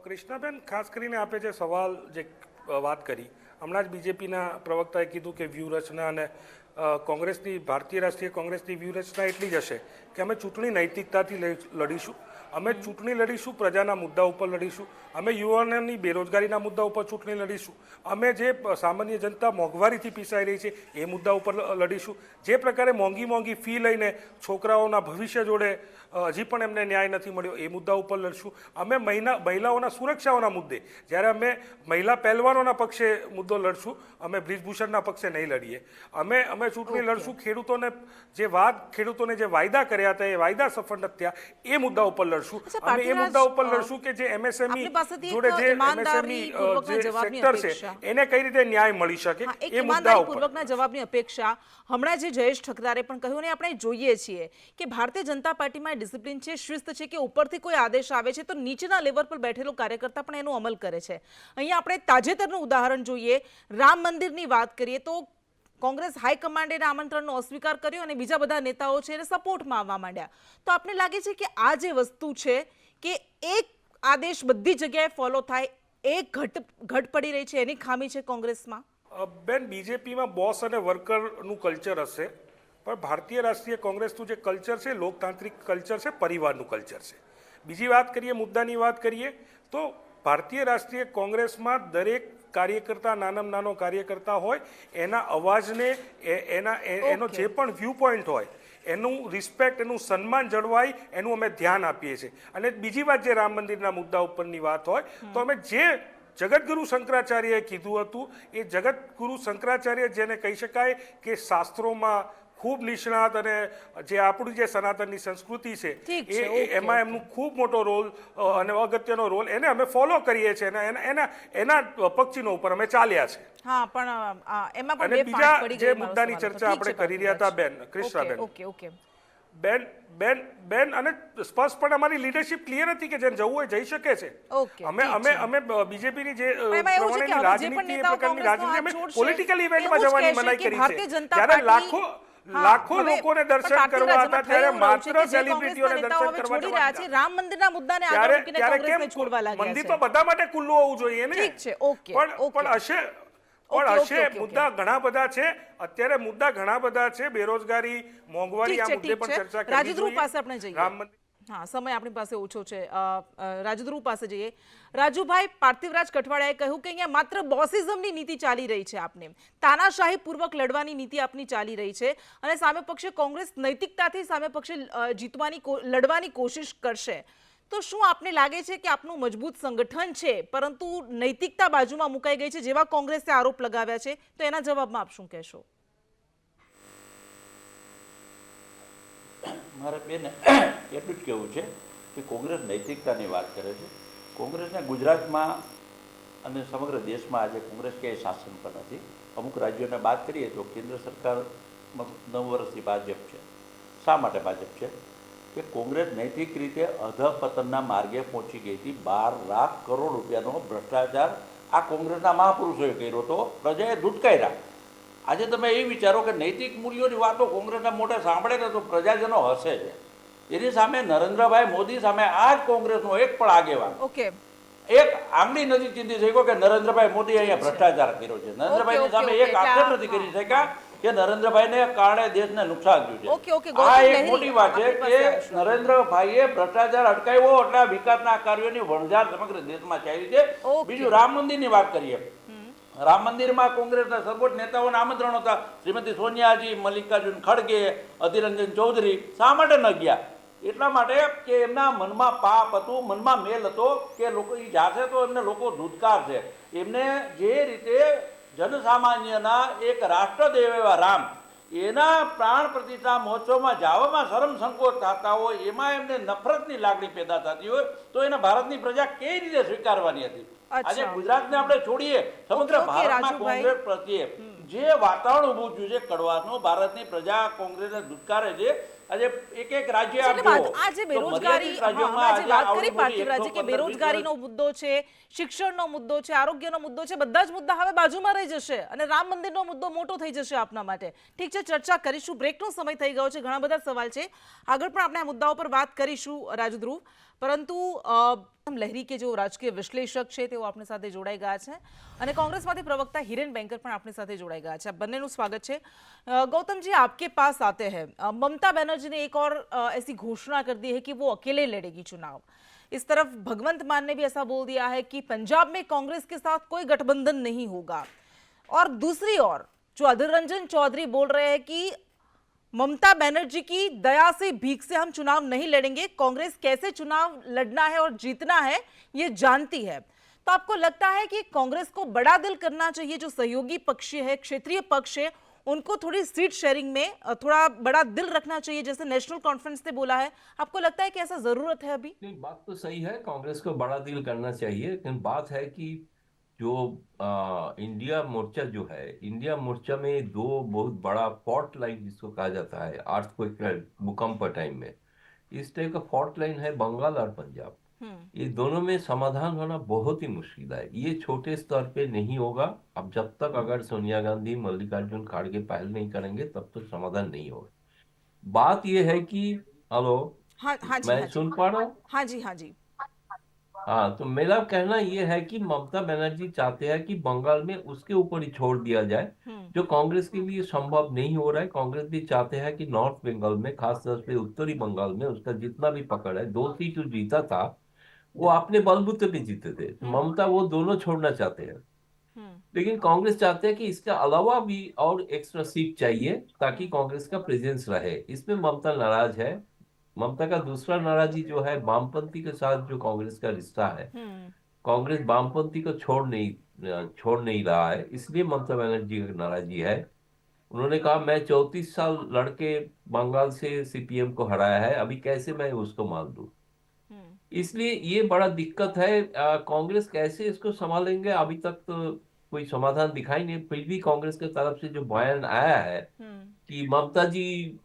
કૃષ્ણાબેન, ખાસ કરીને આપે જે સવાલ જે વાત કરી, હમણાં જ બીજેપીના પ્રવક્તાએ કીધું કે વ્યૂહરચના અને કોંગ્રેસની, ભારતીય રાષ્ટ્રીય કોંગ્રેસની વ્યૂહરચના એટલી જ હશે કે અમે ચૂંટણી નૈતિકતાથી લડીશું, અમે ચૂંટણી લડીશું, પ્રજાના મુદ્દા ઉપર લડીશું, અમે યુવાનોની બેરોજગારીના મુદ્દા ઉપર ચૂંટણી લડીશું, અમે જે સામાન્ય જનતા મોંઘવારીથી પીસાઈ રહી છે એ મુદ્દા ઉપર લડીશું, જે પ્રકારે મોંઘી ફી લઈને છોકરાઓના ભવિષ્ય જોડે હજી પણ એમને ન્યાય નથી મળ્યો એ મુદ્દા ઉપર લડશું, અમે મહિલાઓના સુરક્ષાઓના મુદ્દે જ્યારે અમે મહિલા પહેલવાનોના પક્ષે મુદ્દો લડશું, અમે બ્રિજભૂષણના પક્ષે નહીં લડીએ, અમે ચૂંટણી લડશું, ખેડૂતોને જે વાયદા કર્યા હતા એ વાયદા સફળ નથી થયા એ મુદ્દા ઉપર લડશું, અમે એ મુદ્દા ઉપર લડશું કે જે MSME જોડે જે MSME જે સેક્ટર છે એને કઈ રીતે ન્યાય મળી શકે એ મુદ્દા ઉપર. પૂર્વકના જવાબની અપેક્ષા હમણાં જે જયેશ ઠકરારે પણ કહ્યું ને આપણે જોઈએ છીએ કે ભારતીય જનતા પાર્ટીમાં ડિસિપ્લિન છે, શિસ્ત છે કે ઉપરથી કોઈ આદેશ આવે છે તો નીચેના લેવલ પર બેઠેલો કાર્યકર્તા પણ એનો અમલ કરે છે. અહીંયા આપણે તાજેતરનું ઉદાહરણ જોઈએ, રામ મંદિરની વાત કરીએ તો કોંગ્રેસ હાઈકમાન્ડે આમંત્રણનો અસ્વીકાર કર્યો અને બીજા બધા નેતાઓ છે એને સપોર્ટમાં આવવા માંડ્યા. તો આપને લાગે છે કે આ જે વસ્તુ છે કે એક આદેશ બધી જગ્યાએ ફોલો થાય, એક ઘટ પડી રહી છે, એની ખામી છે કોંગ્રેસમાં? બેન, બીજેપીમાં બોસ અને વર્કરનું કલ્ચર હશે, પણ ભારતીય રાષ્ટ્રીય કોંગ્રેસનું જે કલ્ચર છે લોકતાંત્રિક કલ્ચર છે, પરિવારનું કલ્ચર છે. બીજી વાત કરીએ, મુદ્દાની વાત કરીએ તો ભારતીય રાષ્ટ્રીય કોંગ્રેસમાં દરેક કાર્યકર્તા નાનામાં નાનો કાર્યકર્તા હોય એના અવાજને એનો જે પણ વ્યૂ પોઈન્ટ હોય એનું રિસ્પેક્ટ એનું સન્માન જળવાય એનું અમે ધ્યાન આપીએ છીએ. અને બીજી વાત જે રામ મંદિરના મુદ્દા ઉપરની વાત હોય તો અમે જે જગતગુરુ શંકરાચાર્યએ કીધું હતું એ જગતગુરુ શંકરાચાર્ય જેને કહી શકાય કે શાસ્ત્રોમાં ખૂબ નિષ્ણાત અને જે આપણી જે સનાતનની સંસ્કૃતિ છે એમાં એમનું ખૂબ મોટો રોલ અને અગત્યનો રોલ એને અમે ફોલો કરીએ છીએ અને એના પક્ષીનો ઉપર અમે ચાલ્યા છે. હા, પણ એમાં પણ અને બે બીજા પાઠ પડી જે ગયા મુદ્દાની મારો સવાલ. ચર્ચા ઠીક આપણે છે, કરી રહ્યા હતા બેન ઓકે, ક્રિષ્નાબેન, ઓકે બેન અને સ્પષ્ટપણે અમારી લીડરશિપ ક્લિયર હતી કે જેને જવું હોય જઈ શકે છે. ઓકે, અમે બીજેપીની જે એમાં એવું છે કે પ્રમાણેની હવે જે પણ રાજનીતિ એ નેતાઓ પ્રકારની કોંગ્રેસનો રાજનીતિ અમે હાથ છોડશે, પોલિટિકલ ઇવેન્ટમાં એવું જ જવાની કહેશે મનાઈ કે કરી ભારતીય છે. જનતા જ્યારે પાર્ટી- લાખો હવે લોકોને પણ દર્શન ભારતીય કરવા રાજ્યમાં હતા થઈ ત્યારે રહ્યું છે માત્ર કે જે સેલિબ્રિટીઓને કોંગ્રેસના નેતાઓ દર્શન હવે કરવા છોડી રહ્યા છે, જવાના રામ મંદિરના મુદ્દાને આગળ ત્યારે મૂકીને ત્યારે કોંગ્રેસને કેમ છોડવા લાગ્યા મંદિર છે. તો બધા માટે ખુલ્લું હોવું જોઈએ ને. ઠીક છે, ઓકે, પણ ઓકે. હશે ઓકે. મુદ્દા ઘણા બધા છે. અત્યારે મુદ્દા ઘણા બધા છે. બેરોજગારી, મોંઘવારી, આ મુદ્દે પણ ચર્ચા કરવી રાજદ્રુવ જોઈએ. પાસે આપણે જઈએ. રામ મંદિર હા, સમય આપણી પાસે ઓછો છે. રાજદ્રુવ પાસે જઈએ. રાજુભાઈ, પાર્થિવરાજ કઠવાળાએ કહ્યું કે અહીંયા માત્ર બોસિઝમની નીતિ ચાલી રહી છે, આપને તાનાશાહી પૂર્વક લડવાની નીતિ આપની ચાલી રહી છે અને સામે પક્ષે કોંગ્રેસ નૈતિકતાથી સામે પક્ષે લડવાની કોશિશ કરશે. તો શું આપને લાગે છે કે આપનું મજબૂત સંગઠન છે પરંતુ નૈતિકતા બાજુમાં મુકાઈ ગઈ છે જેવા કોંગ્રેસે આરોપ લગાવ્યા છે, તો એના જવાબમાં આપ શું કહેશો? મારે બેન એટલું જ કહેવું છે કે કોંગ્રેસ નૈતિકતાની વાત કરે છે. કોંગ્રેસને ગુજરાતમાં અને સમગ્ર દેશમાં આજે કોંગ્રેસ ક્યાંય શાસન પર નથી. અમુક રાજ્યોને બાદ કરીએ તો કેન્દ્ર સરકારમાં 9 વર્ષથી ભાજપ છે. શા માટે ભાજપ છે? કે કોંગ્રેસ નૈતિક રીતે અધપતનના માર્ગે પહોંચી ગઈ હતી. 12 લાખ કરોડ રૂપિયાનો ભ્રષ્ટાચાર આ કોંગ્રેસના મહાપુરુષોએ કર્યો હતો, પ્રજાએ ધૂટકાર્યા. આજે તમે એ વિચારો કે નૈતિક મૂલ્યોની વાતો કોંગ્રેસના મોઢે સાંભળે ને તો પ્રજાજનો હસે છે. એની સામે નરેન્દ્રભાઈ મોદી સામે આ જ કોંગ્રેસનો એક પણ આગેવાન એક આંગળી નથી ચીંધી શક્યો કે નરેન્દ્રભાઈ મોદી અહીંયા ભ્રષ્ટાચાર કર્યો છે. નરેન્દ્રભાઈની સામે એક આક્ષેપ નથી કરી શક્યા કે નરેન્દ્રભાઈને કારણે દેશને નુકસાન થયું છે. આ એક મોટી વાત છે કે નરેન્દ્રભાઈએ ભ્રષ્ટાચાર અટકાવ્યો એટલે વિકાસના કાર્યોની વણઝાર સમગ્ર દેશમાં ચાલી છે. બીજું રામ મંદિરની વાત કરીએ. રામ મંદિરમાં કોંગ્રેસના સર્વોચ્ચ નેતાઓને આમંત્રણ હતા. શ્રીમતી સોનિયાજી, મલ્લિકાર્જુન ખડગે, અધિરંજન ચૌધરી. શા માટે ન ગયા? એટલા માટે કે એમના મનમાં પાપ હતું, મનમાં મેલ હતો કે લોકો એ જાશે તો એમને લોકો ધૂતકારશે. એમને જે રીતે જનસામાન્યના એક રાષ્ટ્રદેવ એવા રામ એના પ્રાણ પ્રતિષ્ઠા મહોત્સવમાં જવામાં શરમ સંકોચ થતા હોય, એમાં એમને નફરતની લાગણી પેદા થતી હોય તો એને ભારતની પ્રજા કેવી રીતે સ્વીકારવાની હતી? આજે ગુજરાતને આપણે છોડીએ, સમગ્ર ભારતમાં કોંગ્રેસ પ્રત્યે જે વાતાવરણ ઊભું થયું છે કડવાશનું, ભારતની પ્રજા કોંગ્રેસને ધુતકારે છે. આજે એક રાજ્ય આજે બેરોજગારી વાત કરી પાર્થિવરાજે કે બેરોજગારીનો મુદ્દો છે, શિક્ષણનો મુદ્દો છે, આરોગ્યનો મુદ્દો છે, બધા જ મુદ્દા હવે બાજુમાં રહી જશે અને રામ મંદિરનો મુદ્દો મોટો થઈ જશે આપના માટે. ઠીક છે, ચર્ચા કરીશું. બ્રેકનો સમય થઈ ગયો છે, ઘણા બધા સવાલ છે, આગળ પણ આપણે આ મુદ્દાઓ પર વાત કરીશું રાજદ્રુવ. પરંતુ લહેરી કે जो राजकीय विश्लेषक છે તેઓ આપણી સાથે જોડાઈ ગયા છે અને કોંગ્रेसમાંથી प्रवक्ता हिरेन बैंकर પણ આપણી સાથે જોડાઈ ગયા છે. બંનેનું સ્વાગત છે. गौतम जी, आपके पास आते हैं. ममता बनर्जी ने एक और ऐसी घोषणा कर दी है कि वो अकेले लड़ेगी चुनाव. इस तरफ भगवंत मान ने भी ऐसा बोल दिया है कि पंजाब में कांग्रेस के साथ कोई गठबंधन नहीं होगा. और दूसरी ओर जो अधीर रंजन चौधरी बोल रहे हैं कि ममता बनर्जी की दया से, भीख से हम चुनाव नहीं लड़ेंगे, कांग्रेस कैसे चुनाव लड़ना है और जीतना है ये जानती है. तो आपको लगता है कि कांग्रेस को बड़ा दिल करना चाहिए, जो सहयोगी पक्ष है, क्षेत्रीय पक्ष है, उनको थोड़ी सीट शेयरिंग में थोड़ा बड़ा दिल रखना चाहिए, जैसे नेशनल कॉन्फ्रेंस ने बोला है? आपको लगता है कि ऐसा जरूरत है अभी? नहीं, बात तो सही है, कांग्रेस को बड़ा दिल करना चाहिए, लेकिन बात है कि जो इंडिया मोर्चा जो है, इंडिया मोर्चा में 2 बहुत बड़ा फॉल्ट लाइन जिसको कहा जाता है, अर्थक्वेक, भूकंप टाइम में इस टाइप का फॉल्ट लाइन है बंगाल और पंजाब. ये दोनों में समाधान होना बहुत ही मुश्किल है. ये छोटे स्तर पे नहीं होगा. अब जब तक अगर सोनिया गांधी, मल्लिकार्जुन खड़गे पहल नहीं करेंगे तब तक समाधान नहीं होगा. बात ये है कि हेलो, हाँ जी, मैं सुन पा रहा हूँ? हाँ जी, हाँ जी. हाँ, तो मेरा कहना ये है कि ममता बनर्जी चाहते हैं कि बंगाल में उसके ऊपर ही छोड़ दिया जाए, जो कांग्रेस के लिए संभव नहीं हो रहा है. कांग्रेस भी चाहते हैं कि नॉर्थ बंगाल में, खासतौर पे उत्तरी बंगाल में उसका जितना भी पकड़ है, 2 सीट जो जीता था वो अपने बलबूते पे जीते थे। ममता वो दोनों छोड़ना चाहते हैं, लेकिन कांग्रेस चाहते हैं कि इसके अलावा भी और एक्स्ट्रा सीट चाहिए ताकि कांग्रेस का प्रेजेंस रहे। इसमें ममता नाराज है। ममता का दूसरा नाराजी जो है वामपंथी के साथ जो कांग्रेस का रिश्ता है। कांग्रेस वामपंथी को छोड़ नहीं रहा है, इसलिए ममता बनर्जी की नाराजी है। उन्होंने कहा मैं 34 साल लड़के बंगाल से सीपीएम को हराया है, अभी कैसे मैं उसको मान लूं। इसलिए ये बड़ा दिक्कत है। कांग्रेस कैसे इसको संभालेंगे, अभी तक तो कोई समाधान दिखाई नहीं। फिर भी कांग्रेस की तरफ से जो बयान आया है कि ममता जी,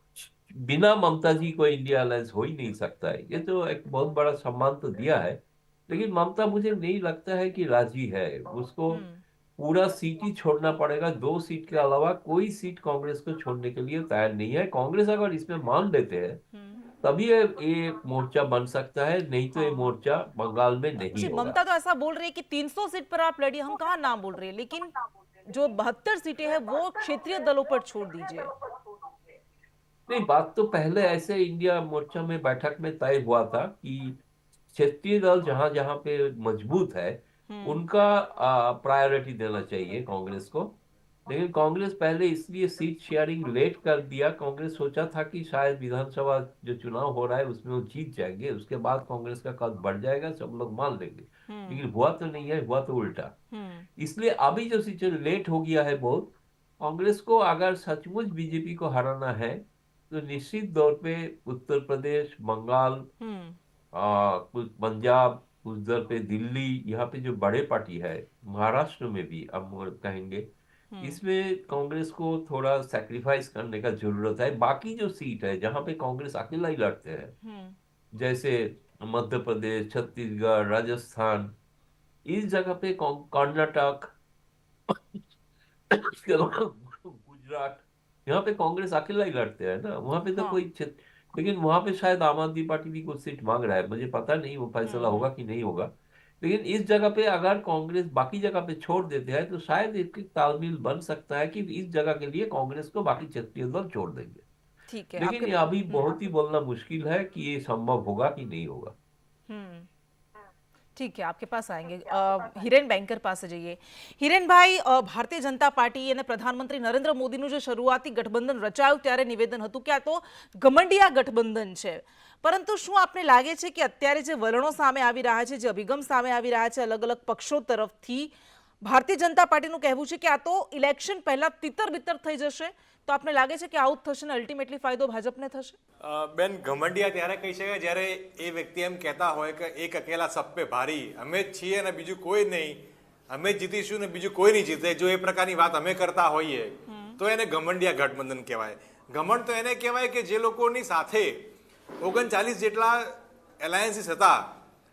बिना ममता जी को इंडिया अलायंस हो ही नहीं सकता है, ये तो एक बहुत बड़ा सम्मान तो दिया है। लेकिन ममता मुझे नहीं लगता है कि राजी है। उसको पूरा सीट ही छोड़ना पड़ेगा। 2 सीट के अलावा कोई सीट कांग्रेस को छोड़ने के लिए तैयार नहीं है। कांग्रेस अगर इसमें मान लेते हैं तभी ये मोर्चा बन सकता है, नहीं तो ये मोर्चा बंगाल में नहीं जी, होगा। ममता तो ऐसा बोल रही है कि 300 सीट पर आप लड़िए, हम कहाँ नाम बोल रहे हैं, लेकिन जो 72 सीटें हैं वो क्षेत्रीय दलों पर छोड़ दीजिए। नहीं, बात तो पहले ऐसे इंडिया मोर्चा में बैठक में तय हुआ था कि क्षेत्रीय दल जहां जहां पे मजबूत है उनका प्रायोरिटी देना चाहिए कांग्रेस को। लेकिन कांग्रेस पहले इसलिए सीट शेयरिंग लेट कर दिया। कांग्रेस सोचा था कि शायद विधानसभा जो चुनाव हो रहा है उसमें वो जीत जाएंगे, उसके बाद कांग्रेस का कद बढ़ जाएगा, सब लोग मान लेंगे। लेकिन हुआ तो नहीं है, हुआ तो उल्टा। इसलिए अभी जो सिचुएशन लेट हो गया है बहुत। कांग्रेस को अगर सचमुच बीजेपी को हराना है तो निश्चित तौर पे उत्तर प्रदेश, बंगाल, कुछ पंजाब, कुछ दर पे दिल्ली, यहाँ पे जो बड़े पार्टी है, महाराष्ट्र में भी अब कहेंगे, इसमें कांग्रेस को थोड़ा सैक्रिफाइस करने का जरूरत है। बाकी जो सीट है जहाँ पे कांग्रेस अकेला ही लड़ते हैं, जैसे मध्य प्रदेश, छत्तीसगढ़, राजस्थान, इस जगह पे कर्नाटक, इसके अलावा गुजरात, यहाँ पे कांग्रेस अकेला ही लड़ते हैं ना, वहां पे तो कोई लेकिन वहां पे शायद आम आदमी पार्टी भी कुछ सीट मांग रहा है, मुझे पता नहीं वो फैसला होगा कि नहीं होगा। लेकिन इस जगह पे अगर कांग्रेस बाकी जगह पे छोड़ देते हैं तो शायद एक तालमेल बन सकता है कि इस जगह के लिए कांग्रेस को बाकी क्षेत्रीय दल छोड़ देंगे। ठीक है, लेकिन आपके ये अभी बहुत ही बोलना मुश्किल है कि ये संभव होगा कि नहीं होगा। ठीक है, आपके पास आएंगे। હિરેન બેંકર પાસે જઈએ। હિરેન ભાઈ, ભારતીય જનતા પાર્ટી અને પ્રધાનમંત્રી નરેન્દ્ર મોદીનું જે શરૂઆતી ગઠબંધન રચાયું ત્યારે નિવેદન હતું કે આ તો ગમંડિયા ગઠબંધન છે, પરંતુ શું આપને લાગે છે કે અત્યારે જે વલણો સામે આવી રહ્યા છે, જે અભિગમ સામે આવી રહ્યા છે અલગ અલગ પક્ષો તરફથી, ભારતીય જનતા પાર્ટીનું કહેવું છે કે આ તો ઇલેક્શન પહેલા તિતર બિતર થઈ જશે, તો આપને લાગે છે કે આવું જ થશે ને અલ્ટિમેટલી ફાયદો ભાજપને થશે? બેન, ઘમંડિયા ત્યારે કહી શકાય જ્યારે એ વ્યક્તિ એમ કહેતા હોય કે એક અકેલા સબ પે ભારી, અમે જ છીએ ને બીજું કોઈ નહીં, અમે જ જીતીશું ને બીજું કોઈ નહીં જીતે, જો એ પ્રકારની વાત અમે કરતા હોઈએ તો એને ઘમંડિયા ગઠબંધન કહેવાય। ઘમંડ તો એને કહેવાય કે જે લોકોની સાથે 39 જેટલા એલાયન્સીસ હતા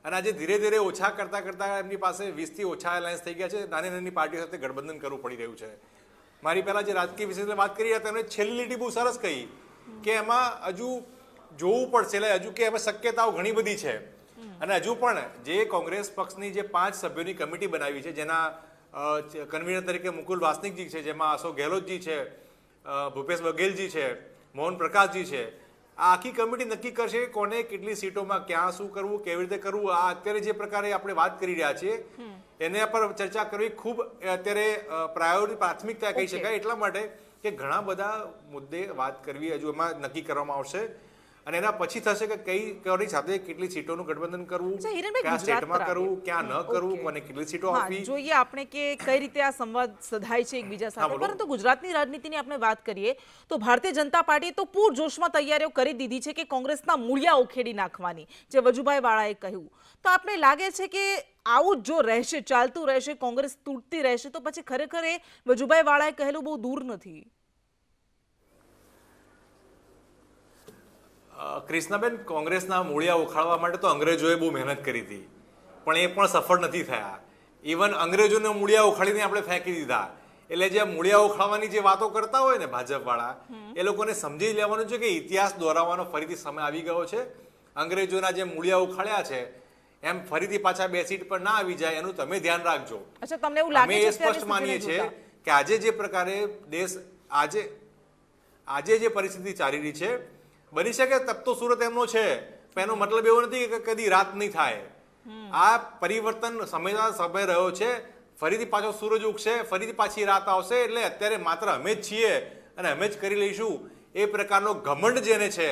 અને આજે ધીરે ધીરે ઓછા કરતા કરતા એમની પાસે 20થી ઓછા એલાયન્સ થઈ ગયા છે, નાની નાની પાર્ટીઓ સાથે ગઠબંધન કરવું પડી રહ્યું છે। મારી પહેલા જે રાજકીય વિશે વાત કરી રહ્યા તેમણે છેલ્લી લીટી બહુ સરસ કહી કે એમાં હજુ જોવું પડશે, એટલે હજુ કે એમાં શક્યતાઓ ઘણી બધી છે અને હજુ પણ જે કોંગ્રેસ પક્ષની જે 5 સભ્યોની કમિટી બનાવી છે, જેના કન્વીનર તરીકે મુકુલ વાસનિકજી છે, જેમાં અશોક ગેહલોતજી છે, ભૂપેશ બઘેલજી છે, મોહન પ્રકાશજી છે, આ આખી કમિટી નક્કી કરશે કોને કેટલી સીટોમાં ક્યાં શું કરવું, કેવી રીતે કરવું। આ અત્યારે જે પ્રકારે આપણે વાત કરી રહ્યા છીએ એને પર ચર્ચા કરવી ખૂબ અત્યારે પ્રાયોરિટી પ્રાથમિકતા કહી શકાય, એટલા માટે કે ઘણા બધા મુદ્દે વાત કરવી હજુ એમાં નક્કી કરવામાં આવશે અને એના પછી થશે કે કઈ સાથે કેટલી સીટોનું ગઠબંધન કરવું, કયા સ્ટેટમાં કરવું, ક્યાં ન કરવું, કોને કેટલી સીટો આપવી। જોઈએ આપણે કે કઈ રીતે આ સંવાદ સધાય છે એકબીજા સાથે। પરંતુ ગુજરાતની રાજનીતિની આપણે વાત કરીએ તો ભારતીય જનતા પાર્ટીએ તો પૂરજોશમાં તૈયારીઓ કરી દીધી છે કે કોંગ્રેસના મૂળિયા ઉખેડી નાખવાની, જે વજુભાઈ વાળાએ કહ્યું। તો આપને લાગે છે કે આવું જો રહેશે, ચાલતું રહેશે, કોંગ્રેસ તૂટતી રહેશે, તો પછી ખરેખર એ વજુભાઈ વાળાએ કહેલું બહુ દૂર નથી? ક્રિષ્નાબેન, કોંગ્રેસના મૂળિયા ઉખાડવા માટે તો અંગ્રેજોએ બહુ મહેનત કરી હતી પણ એ પણ સફળ નથી થયા। ઇવન અંગ્રેજોને મૂળિયા ઉખાડીને આપણે ફેંકી દીધા। એટલે જે મૂળિયા ઉખાડવાની જે વાતો કરતા હોય ને ભાજપવાળા, એ લોકોને સમજી લેવાનું છે કે ઇતિહાસ દોહરાવવાનો ફરીથી સમય આવી ગયો છે। અંગ્રેજોના જે મૂળિયા ઉખાડ્યા છે એમ ફરીથી પાછા 2 સીટ પર ના આવી જાય એનું તમે ધ્યાન રાખજો। અચ્છા, તમને એવું લાગે અમે છે એ સ્પષ્ટ માનીએ છીએ કે આજે જે પ્રકારે દેશ આજે જે પરિસ્થિતિ ચાલી રહી છે, બની શકે તપ તો સુરત એમનો છે, પણ એનો મતલબ એવો નથી કે કદી રાત નહીં થાય। આ પરિવર્તન સમય સમય રહ્યો છે, ફરીથી પાછો સૂરજ ઉગશે, ફરીથી પાછી રાત આવશે. એટલે અત્યારે માત્ર અમે જ છીએ અને અમે જ કરી લઈશું એ પ્રકારનો ઘમંડ જેને છે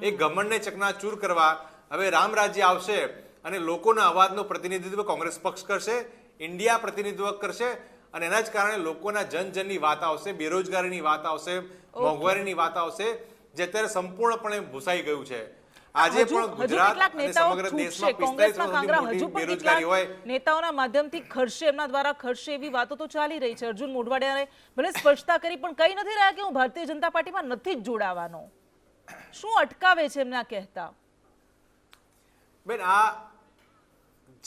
એ ઘમંડને ચકનાચૂર કરવા હવે રામ રાજ્ય આવશે અને લોકોના અવાજનું પ્રતિનિધિત્વ કોંગ્રેસ પક્ષ કરશે, ઇન્ડિયા પ્રતિનિધિત્વ કરશે અને એના જ કારણે લોકોના જનજનની વાત આવશે, બેરોજગારીની વાત આવશે, મોંઘવારીની વાત આવશે, જે અત્યારે સંપૂર્ણપણે ભૂસાઈ ગયું છે. આજે પણ ગુજરાત અને સમગ્ર દેશમાં 45% મોટી બેરોજગારી હોય, નેતાઓના માધ્યમથી ખર્ચે, એમના દ્વારા ખર્ચે એવી વાતો તો ચાલી રહી છે. અર્જુન મોઢવાડિયાએ ભલે સ્પષ્ટતા કરી પણ કહી નથી રહ્યા કે હું ભારતીય જનતા પાર્ટીમાં નથી જ જોડાવાનો. શું અટકાવે છે એમના કહેતા? બેન, આ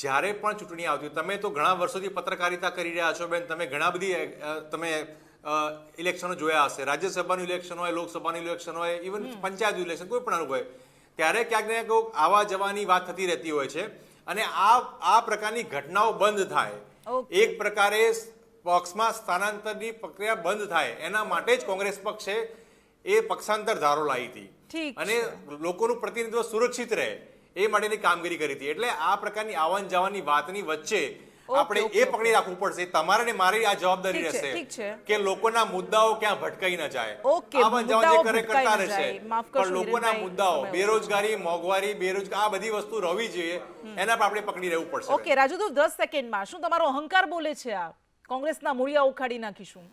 જ્યારે પણ ચૂંટણી આવતી, તમે તો ઘણા વર્ષોથી પત્રકારિતા કરી રહ્યા છો બેન, તમે ઘણા બધી તમે ઇલેક્શનો જોયા હશે, રાજ્યસભાનું ઇલેક્શન હોય, લોકસભાનું ઇલેક્શન હોય, ઇવન પંચાયત ઇલેક્શન, કોઈ પણ હોય, ત્યારે ક્યાંક ને ક્યાંક આવા જવાની વાત થતી રહેતી હોય છે. અને આ પ્રકારની ઘટનાઓ બંધ થાય, એક પ્રકારે પક્ષમાં સ્થાનાંતરની પ્રક્રિયા બંધ થાય, એના માટે જ કોંગ્રેસ પક્ષે એ પક્ષાંતર ધારો લાવી હતી અને લોકોનું પ્રતિનિધિત્વ સુરક્ષિત રહે એ માટેની કામગીરી કરી હતી. એટલે આ પ્રકારની આવન જવાની વાતની વચ્ચે આપણે એ પકડી રાખવું પડશે. તમારે ને મારી આ જવાબદારી રહેશે કે લોકોના મુદ્દાઓ ક્યાં ભટકાઈ ન જાય. આવન જવાન જે કરે કરતા રહેશે, પણ લોકોના મુદ્દાઓ, બેરોજગારી, મોંઘવારી, આ બધી વસ્તુ રહેવી જોઈએ, એના પર આપણે પકડી રહેવું પડશે. ઓકે રાજુ, 10 સેકન્ડમાં શું તમારો અહંકાર બોલે છે? આ કોંગ્રેસના મૂળિયા ઉખાડી નાખીશું.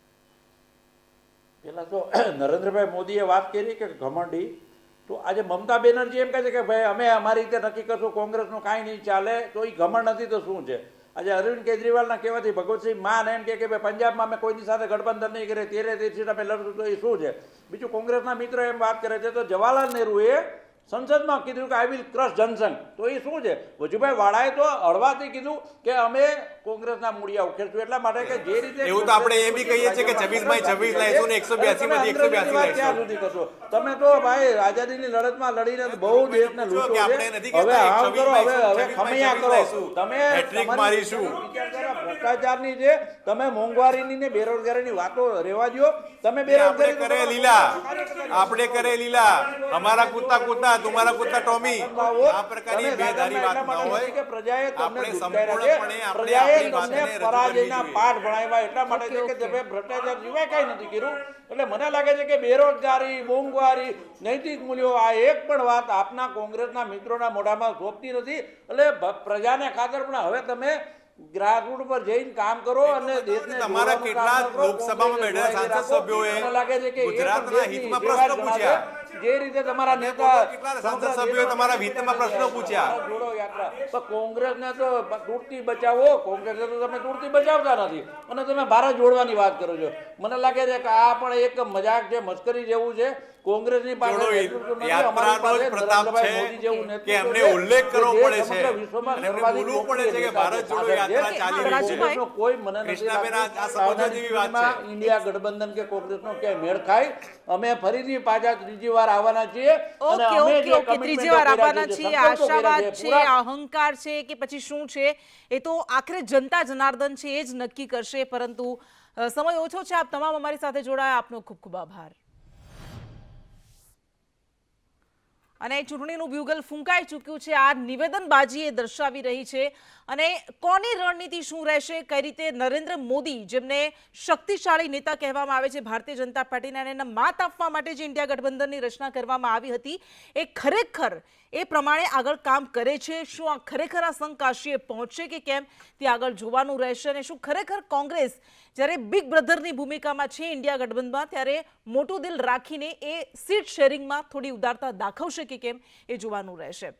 પેલા તો નરેન્દ્રભાઈ મોદીએ વાત કરી કે ઘમંડી, તો આજે મમતા બેનર્જી એમ કહે છે કે ભાઈ અમે અમારી રીતે નક્કી કરશું, કોંગ્રેસનું કાંઈ નહીં ચાલે. તો એ ઘમંડ નથી તો શું છે? આજે અરવિંદ કેજરીવાલના કહેવાથી ભગવતસિંહ માન એમ કે ભાઈ પંજાબમાં અમે કોઈની સાથે ગઠબંધન નહીં કરે, 13 સીટ અમે લડશું, તો એ શું છે? બીજું કોંગ્રેસના મિત્રો એમ વાત કરે છે તો જવાહરલાલ નહેરુએ સંસદમાં કીધું કે આઈ વિલ ક્રશ જનસંઘ, તો એ શું છે? વજુભાઈ વાળાએ તો હળવાથી કીધું કે અમે કોંગ્રેસના મૂળિયા ઉખેડશું. એટલા માટે કે જે રીતે એવું તો આપણે એમ બી કહીએ છીએ કે 26/26 લાવીશું ને 182 માંથી 182 ક્યાં સુધી કરશો તમે? તો ભાઈ આઝાદીની લડતમાં લડીને બહુ દેશને લૂંટો છે. હવે આમ કરો, હવે ખમૈયા કરો, તમે હેટ્રિક મારીશું. ભ્રષ્ટાચારની છે, તમે મોંઘવારીની ને બેરોજગારીની વાતો રહેવા દો. તમે બેરોજગારી કરે લીલા, આપણે કરે લીલા, અમારા કુત્તા કુત્તા, તમારા કુત્તા ટોમી. આ પ્રકારની બેધારી વાત ન હોય કે પ્રજાએ તમને સંપૂર્ણપણે આપણે આપણી વાતને પરાજયના પાઠ ભણાવ્યા. એટલા માટે છે કે તમે ભ્રષ્ટાચાર સિવાય કઈ નથી કર્યું. એટલે મને લાગે છે કે બેરોજગારી, મોંઘવારી, નૈતિક મૂલ્યો, આ એક પણ વાત આપના કોંગ્રેસના મિત્રોના મોઢામાં શોભતી નથી. એટલે પ્રજાને ખાતર પણ હવે તમે ગ્રાસરૂટ પર જઈને કામ કરો અને દેશને તમારા કેટલા લોકસભામાં બેઠેલા સાંસદ સભ્યોએ લાગે છે કે ગુજરાતના હિતમાં પ્રશ્નો પૂછ્યા, જે રીતે તમારા નેતા કેટલા સાંસદ સભ્યોએ તમારા હિતમાં પ્રશ્નો પૂછ્યા. જોડો યાત્રા તો કોંગ્રેસને તો તૂટતી બચાવો, કોંગ્રેસને તો તમે તૂટતી બચાવતા નથી અને તમે ભારત જોડવાની વાત કરો છો. મને લાગે છે કે આ પણ એક મજાક છે, મસ્કરી જેવું છે. કોંગ્રેસની પાસે યાત્રાનો જ પ્રતાપ છે કે એમને ઉલ્લેખ કરવો પડે છે અને એમને બોલવું પડે છે કે ભારત જોડો યાત્રા ચાલી રહી છે. કોઈ મને કૃષ્ણાબેન, આ સમજવા જેવી વાત છે. ઇન્ડિયા ગઠબંધન કે કોંગ્રેસનો ક્યાંય મેળ ખાય, અમે ફરીથી પાછા ત્રીજી વાર આવવાના છીએ અને અમે જે ત્રીજી વાર આવવાના છીએ. આશાવાદ છે, અહંકાર છે કે પછી શું છે એ તો આખરે જનતા જનાર્દન છે એ જ નક્કી કરશે. પરંતુ સમય ઓછો છે. આપ તમામ અમારી સાથે જોડાયા, આપનો ખૂબ ખૂબ આભાર. અને ચૂંટણીનું બ્યુગલ ફૂંકાઈ ચૂક્યું છે. આ નિવેદનબાજી એ દર્શાવી રહી છે અને કોની રણનીતિ શું રહેશે, કઈ રીતે નરેન્દ્ર મોદી, જેમને શક્તિશાળી નેતા કહેવામાં આવે છે ભારતીય જનતા પાર્ટીના, અને એને માત આપવા માટે જે ઇન્ડિયા ગઠબંધનની રચના કરવામાં આવી હતી, એ ખરેખર એ પ્રમાણે આગળ કામ કરે છે? શું આ ખરેખર આ સંકાશીએ પહોંચશે કે કેમ, તે આગળ જોવાનું રહેશે. અને શું ખરેખર કોંગ્રેસ જ્યારે બિગ બ્રધરની ભૂમિકામાં છે ઇન્ડિયા ગઠબંધનમાં, ત્યારે મોટું દિલ રાખીને એ સીટ શેરિંગમાં થોડી ઉદારતા દાખવશે કે કેમ, એ જોવાનું રહેશે.